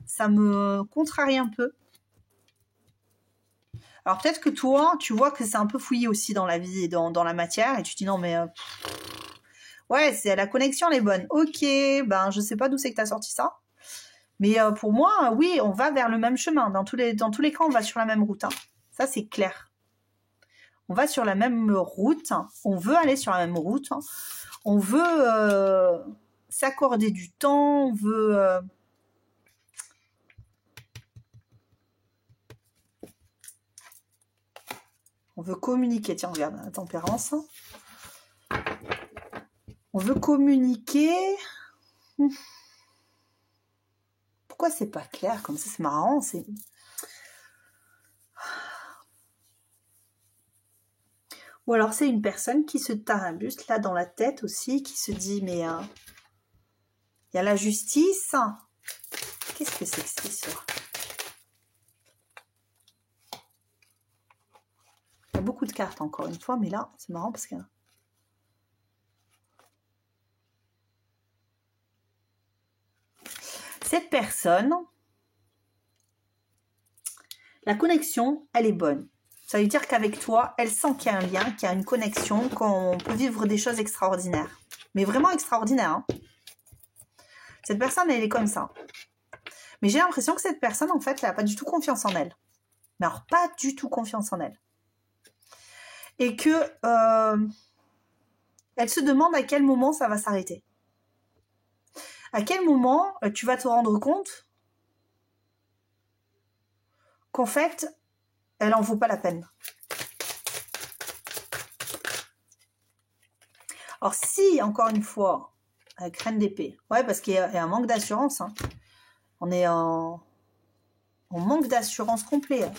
ça me contrarie un peu. Alors peut-être que toi, tu vois que c'est un peu fouillé aussi dans la vie et dans la matière, et tu te dis non mais... ouais, c'est la connexion elle est bonne. Ok, ben je sais pas d'où c'est que tu as sorti ça. Mais pour moi, oui, on va vers le même chemin. Dans tous les cas, on va sur la même route. Hein. Ça, c'est clair. On va sur la même route. On veut aller sur la même route. On veut s'accorder du temps. On veut communiquer. Tiens, regarde la tempérance. On veut communiquer. Pourquoi c'est pas clair comme ça? C'est marrant. Ou alors c'est une personne qui se tarabuste là dans la tête aussi, qui se dit mais il y a la justice. Qu'est-ce que c'est que cette histoire? Il y a beaucoup de cartes encore une fois, mais là c'est marrant parce que... Cette personne, la connexion, elle est bonne. Ça veut dire qu'avec toi, elle sent qu'il y a un lien, qu'il y a une connexion, qu'on peut vivre des choses extraordinaires. Mais vraiment extraordinaires. Hein. Cette personne, elle est comme ça. Mais j'ai l'impression que cette personne, en fait, elle n'a pas du tout confiance en elle. Mais alors, pas du tout confiance en elle. Et que elle se demande à quel moment ça va s'arrêter. À quel moment tu vas te rendre compte qu'en fait, elle en vaut pas la peine. Alors si, encore une fois, avec Reine d'épée, ouais, parce qu'il y a un manque d'assurance. Hein. On est en manque d'assurance complet. Hein.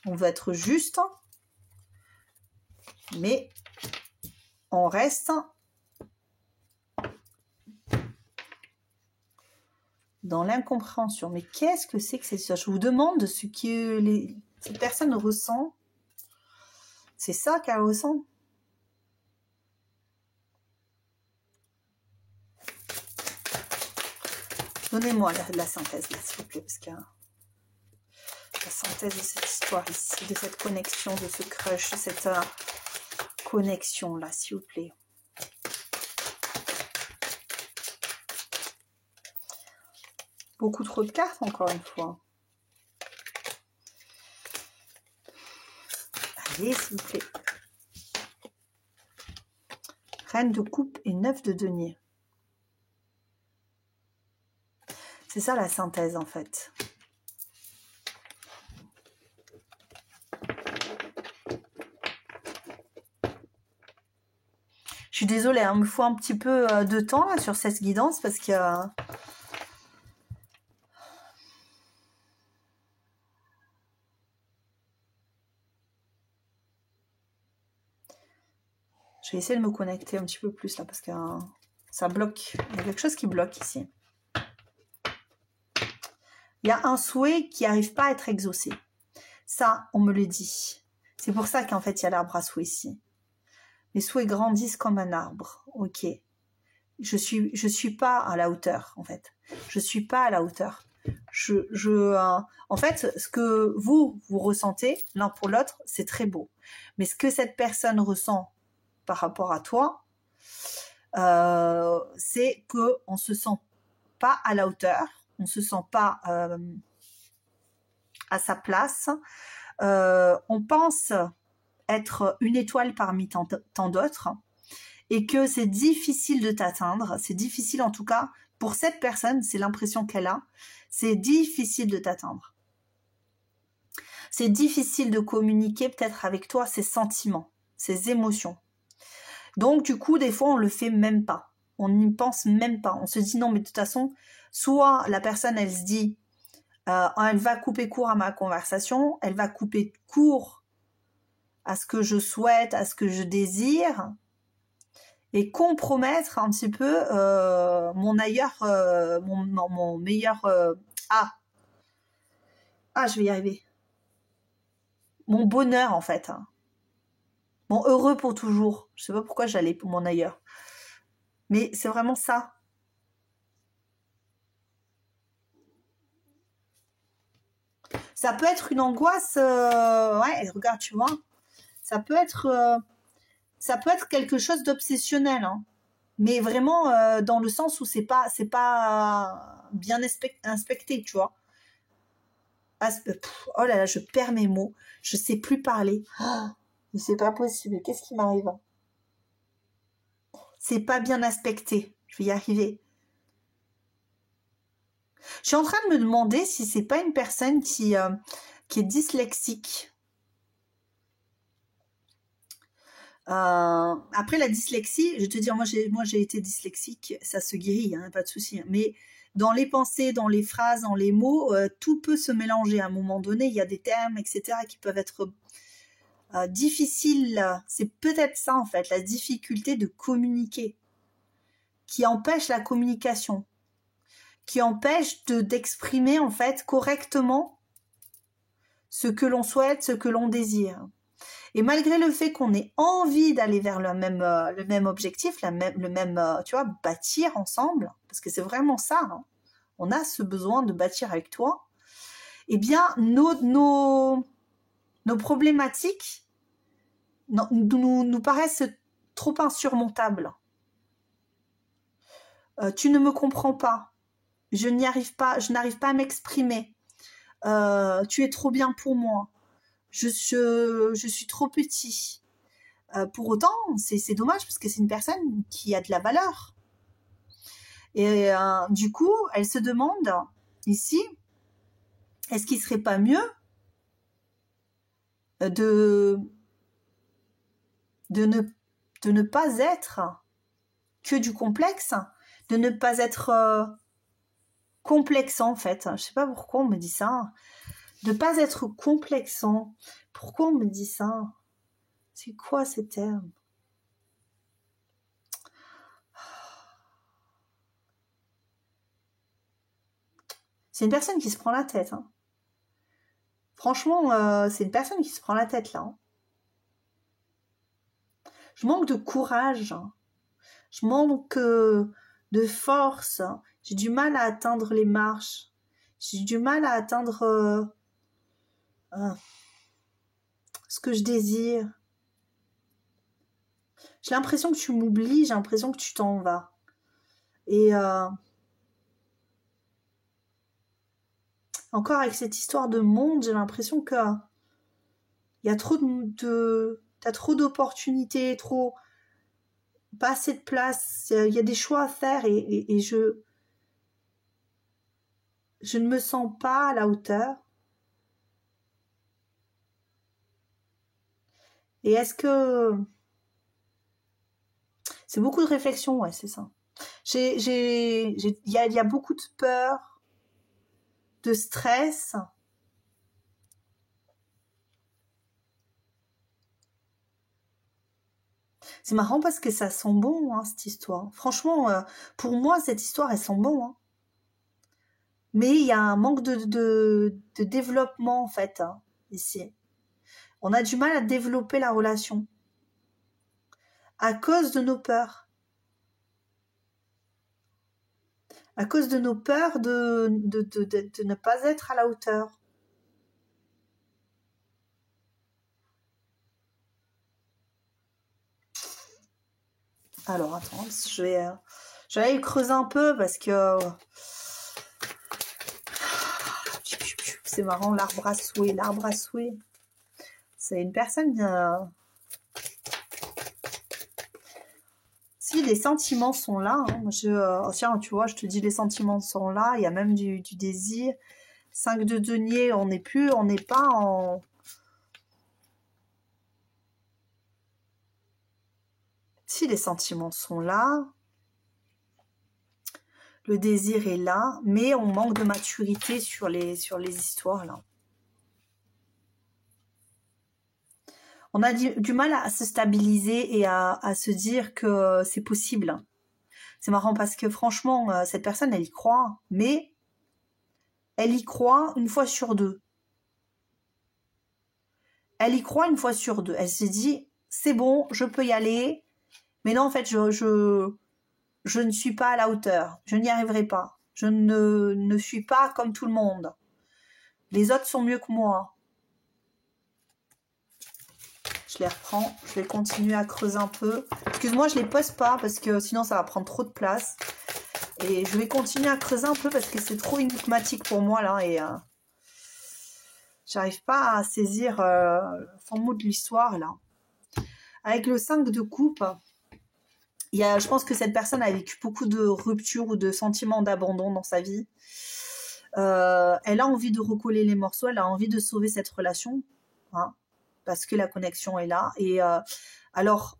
On veut être juste, mais on reste dans l'incompréhension. Mais qu'est-ce que c'est que ça? Je vous demande ce que cette personne ressent. C'est ça qu'elle ressent. Donnez-moi la synthèse, là, s'il vous plaît, parce que la synthèse de cette histoire ici, de cette connexion, de ce crush, de cette connexion, là, s'il vous plaît. Beaucoup trop de cartes, encore une fois. Allez, s'il vous plaît. Reine de coupe et 9 de denier. C'est ça la synthèse, en fait. Je suis désolée, hein, il me faut un petit peu de temps là, sur cette guidance parce que... Je vais essayer de me connecter un petit peu plus là parce que ça bloque. Il y a quelque chose qui bloque ici. Il y a un souhait qui n'arrive pas à être exaucé. Ça, on me le dit. C'est pour ça qu'en fait, il y a l'arbre à souhait ici. Les souhaits grandissent comme un arbre. Ok. Je suis pas à la hauteur, en fait. Je suis pas à la hauteur. En fait, ce que vous ressentez l'un pour l'autre, c'est très beau. Mais ce que cette personne ressent par rapport à toi, c'est qu'on se sent pas à la hauteur, on se sent pas à sa place. On pense être une étoile parmi tant d'autres et que c'est difficile de t'atteindre. C'est difficile, en tout cas, pour cette personne, c'est l'impression qu'elle a. C'est difficile de t'atteindre. C'est difficile de communiquer peut-être avec toi ses sentiments. ses émotions. Donc, du coup, des fois, on le fait même pas. On n'y pense même pas. On se dit non, mais de toute façon, soit la personne, elle se dit, elle va couper court à ma conversation, elle va couper court à ce que je souhaite, à ce que je désire, et compromettre un petit peu mon ailleurs, mon meilleur... je vais y arriver. Mon bonheur, en fait. Mon heureux pour toujours. Je sais pas pourquoi j'allais pour mon ailleurs. Mais c'est vraiment ça. Ça peut être une angoisse... ouais, regarde, tu vois. Ça peut être quelque chose d'obsessionnel, hein. Mais vraiment dans le sens où c'est pas bien inspecté, tu vois. Oh là là, je perds mes mots. Je sais plus parler. Oh, mais c'est pas possible. Qu'est-ce qui m'arrive? C'est pas bien inspecté. Je vais y arriver. Je suis en train de me demander si c'est pas une personne qui est dyslexique. Après la dyslexie, je vais te dire, moi j'ai été dyslexique, ça se guérit, hein, pas de souci. Mais dans les pensées, dans les phrases, dans les mots, tout peut se mélanger. À un moment donné, il y a des termes, etc., qui peuvent être difficiles. C'est peut-être ça en fait, la difficulté de communiquer, qui empêche la communication, qui empêche d'exprimer en fait correctement ce que l'on souhaite, ce que l'on désire. Et malgré le fait qu'on ait envie d'aller vers le même objectif, tu vois, bâtir ensemble, parce que c'est vraiment ça, hein, on a ce besoin de bâtir avec toi, eh bien, nos problématiques nous paraissent trop insurmontables. Tu ne me comprends pas, je n'arrive pas à m'exprimer, tu es trop bien pour moi, je suis trop petit. Pour autant, c'est dommage parce que c'est une personne qui a de la valeur. Et du coup, elle se demande ici, est-ce qu'il serait pas mieux de ne pas être que du complexe, de ne pas être complexant en fait. Je sais pas pourquoi on me dit ça. De ne pas être complexant. Pourquoi on me dit ça? C'est quoi ces termes? C'est une personne qui se prend la tête. Hein. Franchement, c'est une personne qui se prend la tête là. Hein. Je manque de courage. Je manque de force. J'ai du mal à atteindre les marches. J'ai du mal à atteindre ce que je désire. J'ai l'impression que tu m'oublies. J'ai l'impression que tu t'en vas. Et encore avec cette histoire de monde, j'ai l'impression que il y a t'as trop d'opportunités, pas assez de place. Il y a des choix à faire et je ne me sens pas à la hauteur. Et est-ce que c'est beaucoup de réflexion, ouais, c'est ça. Il y a beaucoup de peur, de stress. C'est marrant parce que ça sent bon, hein, cette histoire. Franchement, pour moi, cette histoire, elle sent bon. Hein. Mais il y a un manque de développement, en fait, hein, ici. On a du mal à développer la relation. À cause de nos peurs. À cause de nos peurs de ne pas être à la hauteur. Alors, attends, je vais aller creuser un peu parce que... c'est marrant, l'arbre à souhait. L'arbre à souhait. C'est une personne... Si les sentiments sont là, hein, tiens, tu vois, je te dis les sentiments sont là, il y a même du désir. 5 de denier, on n'est pas en... Si les sentiments sont là, le désir est là, mais on manque de maturité sur les histoires là. On a du mal à se stabiliser et à se dire que c'est possible. C'est marrant parce que franchement, cette personne, elle y croit, mais elle y croit une fois sur deux. Elle y croit une fois sur deux. Elle se dit, c'est bon, je peux y aller, mais non, en fait, je ne suis pas à la hauteur. Je n'y arriverai pas. Je ne suis pas comme tout le monde. Les autres sont mieux que moi. Je les reprends, je vais continuer à creuser un peu. Excuse-moi, je les pose pas parce que sinon ça va prendre trop de place. Et je vais continuer à creuser un peu parce que c'est trop énigmatique pour moi là. Et j'arrive pas à saisir le fond mot de l'histoire là. Avec le 5 de coupe, je pense que cette personne a vécu beaucoup de ruptures ou de sentiments d'abandon dans sa vie. Elle a envie de recoller les morceaux, elle a envie de sauver cette relation. Hein, parce que la connexion est là. Et alors,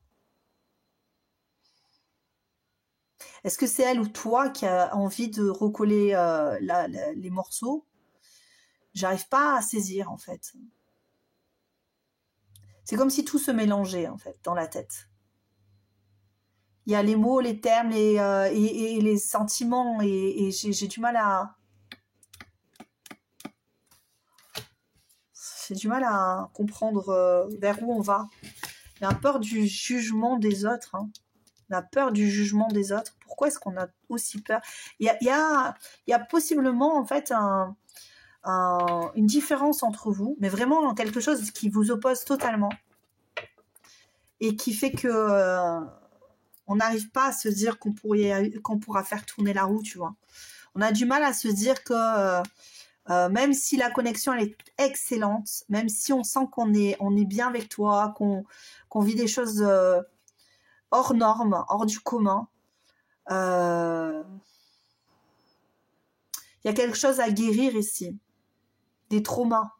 est-ce que c'est elle ou toi qui a envie de recoller les morceaux? J'arrive pas à saisir, en fait. C'est comme si tout se mélangeait, en fait, dans la tête. Il y a les mots, les termes, et les sentiments, et j'ai du mal à... J'ai du mal à comprendre vers où on va. Il a peur du jugement des autres. Hein. On a peur du jugement des autres. Pourquoi est-ce qu'on a aussi peur? Il y a possiblement en fait une différence entre vous, mais vraiment quelque chose qui vous oppose totalement et qui fait que on n'arrive pas à se dire qu'on pourra faire tourner la roue, tu vois. On a du mal à se dire que même si la connexion elle est excellente, même si on sent qu'on est bien avec toi, qu'on vit des choses hors normes, hors du commun, il y a quelque chose à guérir ici, des traumas.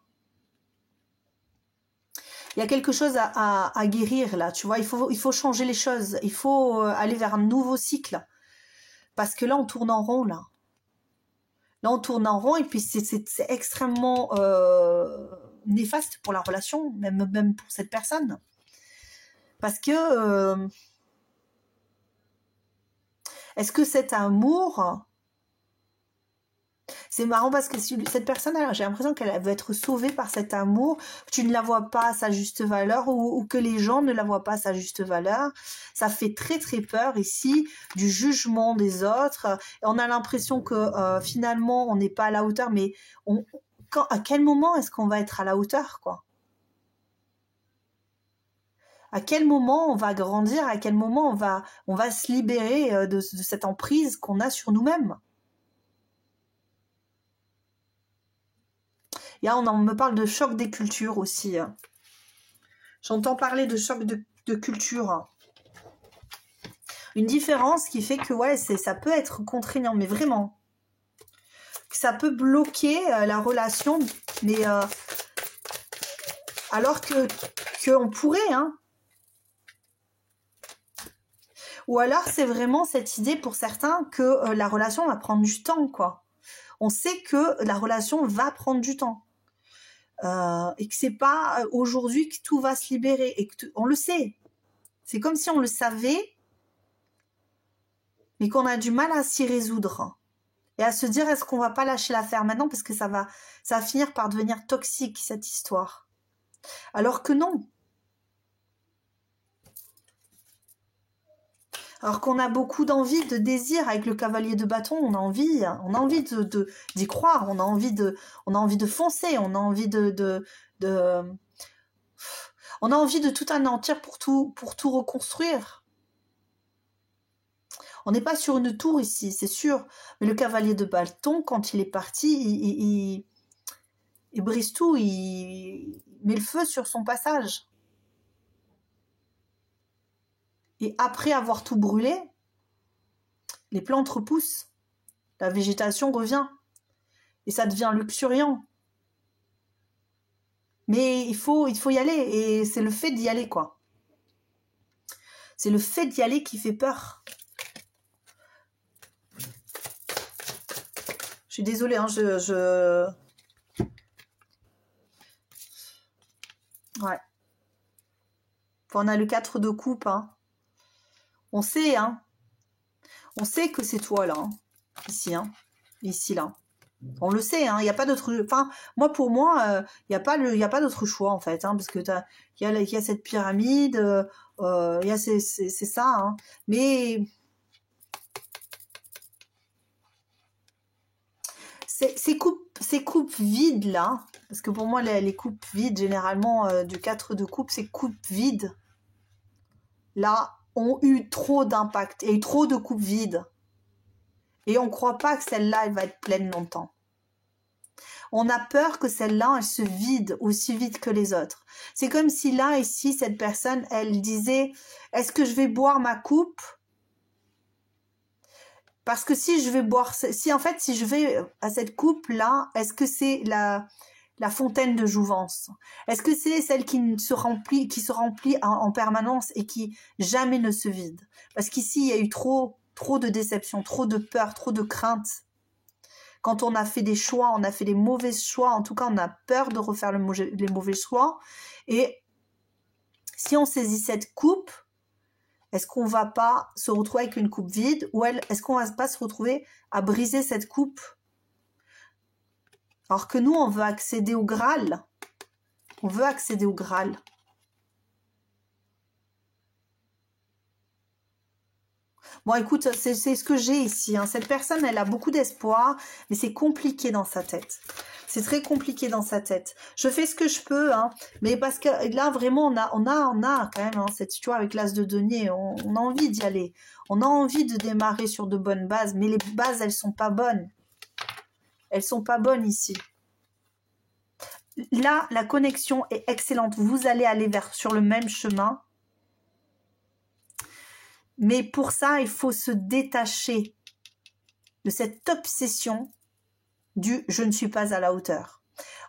Il y a quelque chose à guérir là, tu vois, il faut changer les choses, il faut aller vers un nouveau cycle, parce que là on tourne en rond là. Là, on tourne en rond et puis c'est extrêmement néfaste pour la relation, même pour cette personne. Parce que, est-ce que cet amour... C'est marrant parce que cette personne, j'ai l'impression qu'elle veut être sauvée par cet amour, que tu ne la vois pas à sa juste valeur ou que les gens ne la voient pas à sa juste valeur. Ça fait très très peur ici du jugement des autres. Et on a l'impression que finalement on n'est pas à la hauteur, mais à quel moment est-ce qu'on va être à la hauteur, quoi? À quel moment on va grandir? À quel moment on va se libérer de cette emprise qu'on a sur nous-mêmes? Et là, on me parle de choc des cultures aussi. J'entends parler de choc de culture. Une différence qui fait que ouais, ça peut être contraignant, mais vraiment. Ça peut bloquer la relation, mais alors qu'on pourrait, hein. Ou alors c'est vraiment cette idée pour certains que la relation va prendre du temps, quoi. On sait que la relation va prendre du temps. Et que c'est pas aujourd'hui que tout va se libérer et que on le sait. C'est comme si on le savait, mais qu'on a du mal à s'y résoudre et à se dire est-ce qu'on va pas lâcher l'affaire maintenant parce que ça va finir par devenir toxique cette histoire. Alors que non. Alors qu'on a beaucoup d'envie, de désir avec le cavalier de bâton, on a envie d'y croire, on a envie de foncer, on a envie on a envie de tout anéantir pour tout reconstruire. On n'est pas sur une tour ici, c'est sûr, mais le cavalier de bâton, quand il est parti, il brise tout, il met le feu sur son passage. Et après avoir tout brûlé, les plantes repoussent, la végétation revient, et ça devient luxuriant. Mais il faut y aller, et c'est le fait d'y aller, quoi. C'est le fait d'y aller qui fait peur. Je suis désolée, hein, Ouais. On a le 4 de coupe, hein. On sait, hein. On sait que c'est toi, là. Hein. Ici, hein. Ici, là. On le sait, hein. Il n'y a pas d'autre... Enfin, pour moi, il n'y a pas d'autre choix, en fait. Hein, parce que il y a cette pyramide, c'est ça. Hein. Mais... Ces coupes vides, là, parce que pour moi, les coupes vides, généralement, du 4 de coupe, ces coupes vides, là, ont eu trop d'impact et trop de coupes vides. Et on ne croit pas que celle-là, elle va être pleine longtemps. On a peur que celle-là, elle se vide aussi vite que les autres. C'est comme si là, ici, cette personne, elle disait, est-ce que je vais boire ma coupe? Parce que si je vais boire, si je vais à cette coupe-là, est-ce que c'est la fontaine de jouvence? Est-ce que c'est celle qui se remplit en permanence et qui jamais ne se vide? Parce qu'ici, il y a eu trop de déception, trop de peur, trop de crainte. Quand on a fait des choix, on a fait des mauvais choix. En tout cas, on a peur de refaire les mauvais choix. Et si on saisit cette coupe, est-ce qu'on va pas se retrouver avec une coupe vide ou est-ce qu'on va pas se retrouver à briser cette coupe? Alors que nous, on veut accéder au Graal. On veut accéder au Graal. Bon, écoute, c'est ce que j'ai ici. Hein. Cette personne, elle a beaucoup d'espoir, mais c'est compliqué dans sa tête. C'est très compliqué dans sa tête. Je fais ce que je peux, hein, mais parce que là, vraiment, on a quand même, hein, tu vois, avec l'as de denier, on a envie d'y aller. On a envie de démarrer sur de bonnes bases, mais les bases, elles sont pas bonnes. Elles sont pas bonnes ici. Là, la connexion est excellente. Vous allez aller sur le même chemin. Mais pour ça, il faut se détacher de cette obsession du « je ne suis pas à la hauteur ».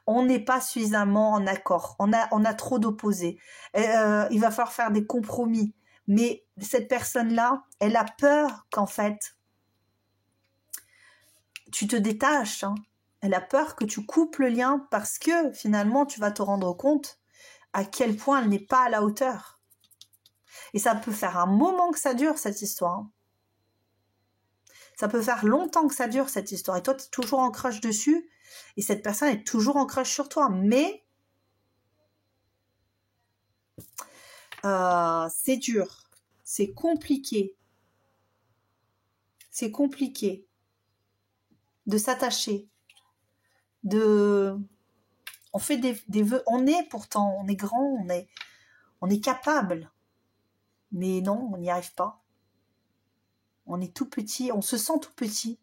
On n'est pas suffisamment en accord. On a trop d'opposés. Il va falloir faire des compromis. Mais cette personne-là, elle a peur qu'en fait, tu te détaches. Hein. Elle a peur que tu coupes le lien parce que finalement, tu vas te rendre compte à quel point elle n'est pas à la hauteur. Et ça peut faire un moment que ça dure, cette histoire. Ça peut faire longtemps que ça dure, cette histoire. Et toi, tu es toujours en crush dessus. Et cette personne est toujours en crush sur toi. Mais c'est dur. C'est compliqué. C'est compliqué de s'attacher. On fait des vœux. On est pourtant, on est grand, on est capable. Mais non, on n'y arrive pas. On est tout petit, on se sent tout petit.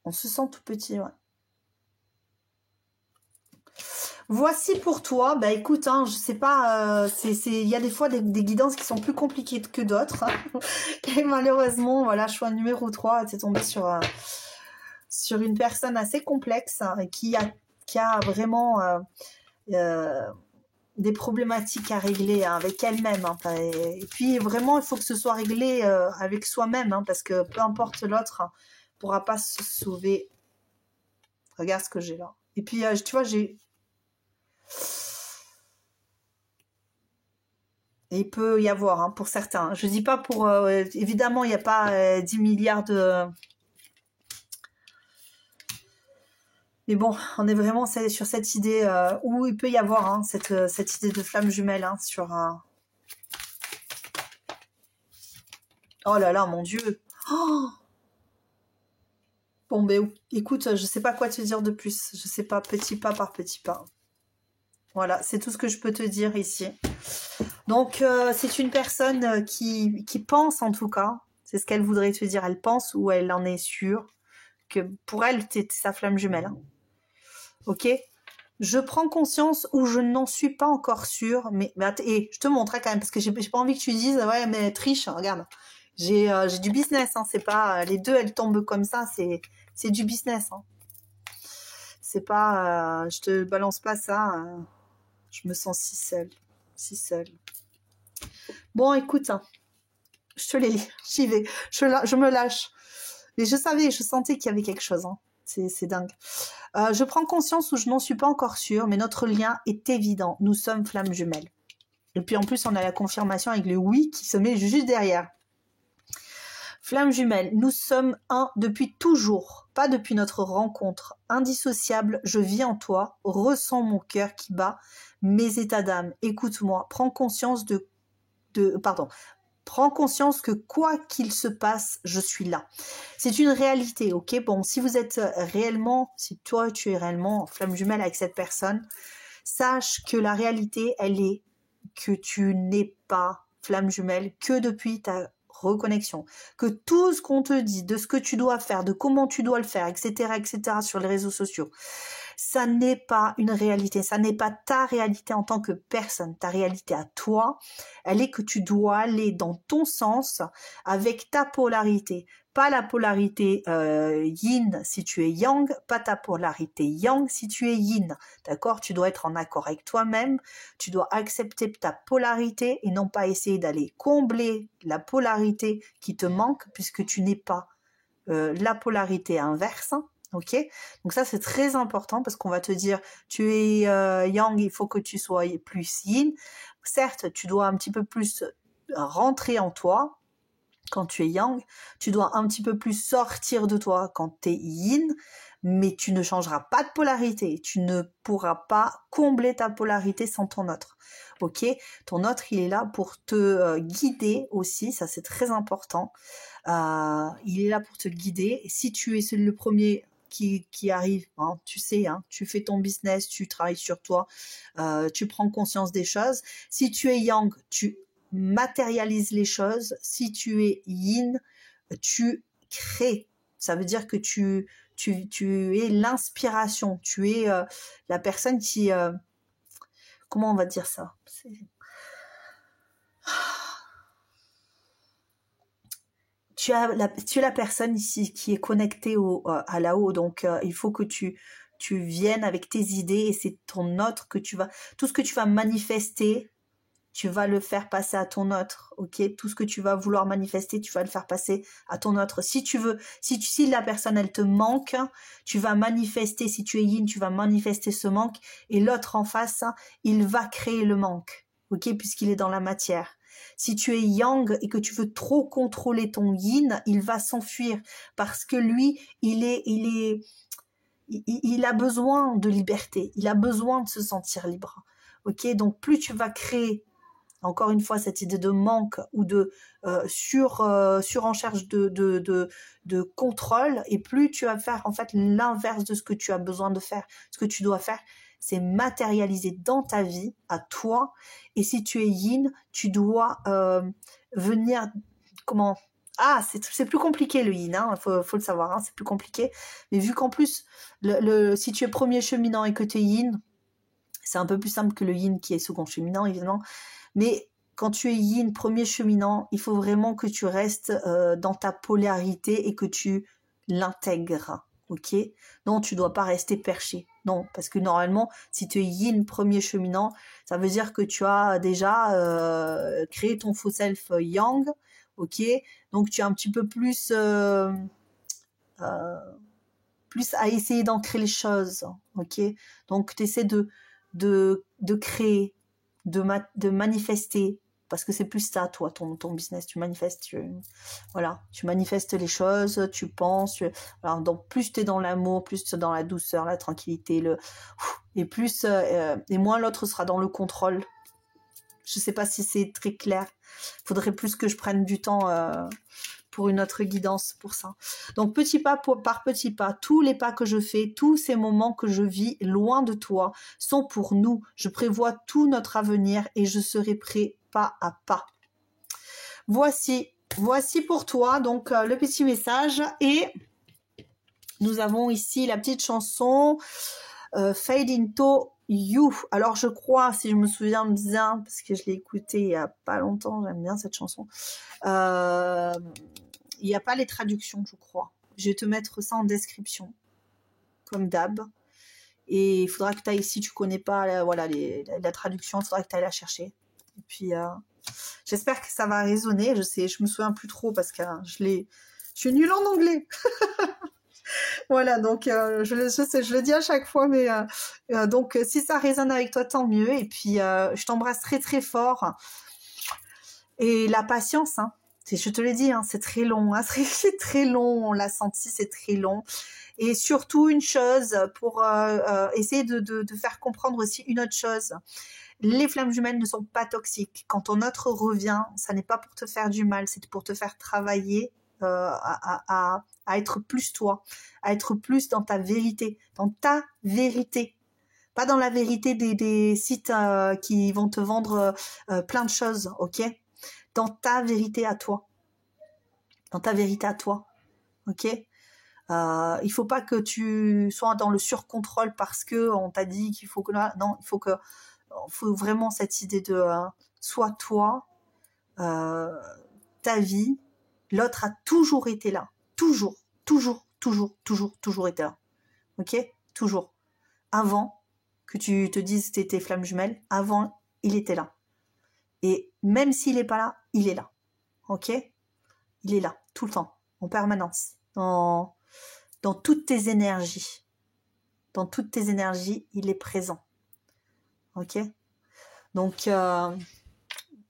On se sent tout petit, ouais. Voici pour toi, bah écoute, hein, je sais pas, il y a des fois des guidances qui sont plus compliquées que d'autres. Hein. Et malheureusement, voilà, choix numéro 3, tu es tombé sur une personne assez complexe hein, qui a vraiment des problématiques à régler hein, avec elle-même. Hein, et puis vraiment, il faut que ce soit réglé avec soi-même, hein, parce que peu importe l'autre, hein, pourra pas se sauver. Regarde ce que j'ai là. Et puis, tu vois, j'ai... Et il peut y avoir, hein, pour certains. Je dis pas pour... évidemment, il n'y a pas 10 milliards de... Mais bon, on est vraiment sur cette idée où il peut y avoir hein, cette idée de flamme jumelle hein, sur... Oh là là, mon Dieu. Oh bon, ben écoute, je sais pas quoi te dire de plus. Je sais pas, petit pas par petit pas. Voilà, c'est tout ce que je peux te dire ici. Donc, c'est une personne qui pense en tout cas. C'est ce qu'elle voudrait te dire. Elle pense ou elle en est sûre que pour elle, t'es sa flamme jumelle. Hein. Ok, je prends conscience ou je n'en suis pas encore sûre, mais et je te montre quand même parce que j'ai pas envie que tu dises ouais mais triche, regarde, j'ai du business, hein, c'est pas les deux elles tombent comme ça, c'est du business, hein. C'est pas je te balance pas ça, je me sens si seule, Bon, écoute, hein, je te les lis, j'y vais, je me lâche. Mais je savais, je sentais qu'il y avait quelque chose, hein. C'est dingue. Je prends conscience où je n'en suis pas encore sûre, mais notre lien est évident. Nous sommes flammes jumelles. Et puis en plus, on a la confirmation avec le oui qui se met juste derrière. Flammes jumelles, nous sommes un depuis toujours, pas depuis notre rencontre. Indissociable, je vis en toi, ressens mon cœur qui bat, mes états d'âme. Écoute-moi, prends conscience prends conscience que quoi qu'il se passe, je suis là. C'est une réalité, ok? Bon, si vous êtes réellement, si toi tu es réellement en flamme jumelle avec cette personne, sache que la réalité, elle est que tu n'es pas flamme jumelle que depuis ta reconnexion, que tout ce qu'on te dit, de ce que tu dois faire, de comment tu dois le faire, etc., sur les réseaux sociaux, ça n'est pas une réalité, ça n'est pas ta réalité en tant que personne. Ta réalité à toi, elle est que tu dois aller dans ton sens avec ta polarité. Pas la polarité yin si tu es yang, pas ta polarité yang si tu es yin. D'accord? Tu dois être en accord avec toi-même, tu dois accepter ta polarité et non pas essayer d'aller combler la polarité qui te manque puisque tu n'es pas la polarité inverse. Ok, donc ça c'est très important parce qu'on va te dire tu es yang, il faut que tu sois plus yin. Certes, tu dois un petit peu plus rentrer en toi quand tu es yang, tu dois un petit peu plus sortir de toi quand tu es yin, mais tu ne changeras pas de polarité, tu ne pourras pas combler ta polarité sans ton autre. Ok, ton autre il est là pour te guider aussi, ça c'est très important. Il est là pour te guider. Et si tu es le premier qui arrive, hein, tu sais, hein, tu fais ton business, tu travailles sur toi, tu prends conscience des choses. Si tu es yang, tu matérialises les choses. Si tu es yin, tu crées. Ça veut dire que tu es l'inspiration, tu es la personne qui... comment on va dire ça? Tu es la personne ici qui est connectée à là-haut, donc il faut que tu viennes avec tes idées et c'est ton autre que tu vas... Tout ce que tu vas manifester, tu vas le faire passer à ton autre, ok? Tout ce que tu vas vouloir manifester, tu vas le faire passer à ton autre. Si tu veux, si la personne, elle te manque, tu vas manifester, si tu es yin, tu vas manifester ce manque et l'autre en face, il va créer le manque, ok? Puisqu'il est dans la matière. Si tu es yang et que tu veux trop contrôler ton yin, il va s'enfuir parce que lui, il a besoin de liberté, il a besoin de se sentir libre. Ok, donc plus tu vas créer, encore une fois, cette idée de manque ou de surenchère de contrôle, et plus tu vas faire en fait l'inverse de ce que tu as besoin de faire. Ce que tu dois faire, c'est matérialiser dans ta vie, à toi. Et si tu es yin, tu dois venir... Comment... Ah, c'est plus compliqué le yin, hein, faut le savoir, hein, c'est plus compliqué. Mais vu qu'en plus, si tu es premier cheminant et que tu es yin, c'est un peu plus simple que le yin qui est second cheminant, évidemment. Mais quand tu es yin, premier cheminant, il faut vraiment que tu restes dans ta polarité et que tu l'intègres. Ok? Non, tu dois pas rester perché. Non, parce que normalement, si tu es yin, premier cheminant, ça veut dire que tu as déjà créé ton faux self yang. Ok? Donc tu es un petit peu plus à essayer d'ancrer les choses. Ok? Donc tu essaies de créer, de manifester, parce que c'est plus ça, toi, ton business, tu manifestes, voilà, tu manifestes les choses, tu penses, alors, donc plus tu es dans l'amour, plus tu es dans la douceur, la tranquillité, et plus, et moins l'autre sera dans le contrôle. Je sais pas si c'est très clair, faudrait plus que je prenne du temps pour une autre guidance pour ça. Donc petit pas par petit pas, tous les pas que je fais, tous ces moments que je vis loin de toi sont pour nous. Je prévois tout notre avenir et je serai prêt pas à pas. Voici pour toi donc le petit message et nous avons ici la petite chanson Fade Into You. Alors je crois, si je me souviens bien, parce que je l'ai écoutée il y a pas longtemps, j'aime bien cette chanson. Il n'y a pas les traductions, je crois. Je vais te mettre ça en description, comme d'hab. Et il faudra que tu ailles, si tu connais pas voilà, la traduction, il faudra que tu ailles la chercher. Et puis J'espère que ça va résonner. Je me souviens plus trop parce que je suis nulle en anglais. Voilà, donc je sais, je le dis à chaque fois, mais donc si ça résonne avec toi, tant mieux. Et puis je t'embrasse très très fort. Et la patience, hein, je te l'ai dit, hein, c'est très long, hein, c'est très long, on l'a senti, c'est très long. Et surtout une chose, pour essayer de faire comprendre aussi une autre chose. Les flammes jumelles ne sont pas toxiques. Quand ton autre revient, ça n'est pas pour te faire du mal, c'est pour te faire travailler à être plus toi, à être plus dans ta vérité, pas dans la vérité des sites qui vont te vendre plein de choses, ok? Dans ta vérité à toi, ok? Il faut pas que tu sois dans le surcontrôle parce que on t'a dit qu'il faut que non, faut vraiment cette idée de sois toi, ta vie. L'autre a toujours été là, toujours été là, ok? Toujours. Avant que tu te dises que t'étais flamme jumelle, avant il était là. Et même s'il n'est pas là, il est là, ok? Il est là tout le temps, en permanence, dans toutes tes énergies. Dans toutes tes énergies, il est présent. Ok? Donc,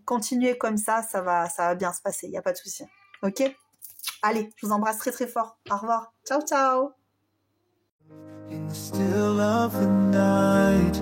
continuez comme ça va bien se passer, il n'y a pas de souci. Ok? Allez, je vous embrasse très très fort. Au revoir. Ciao, ciao. In the still of the night,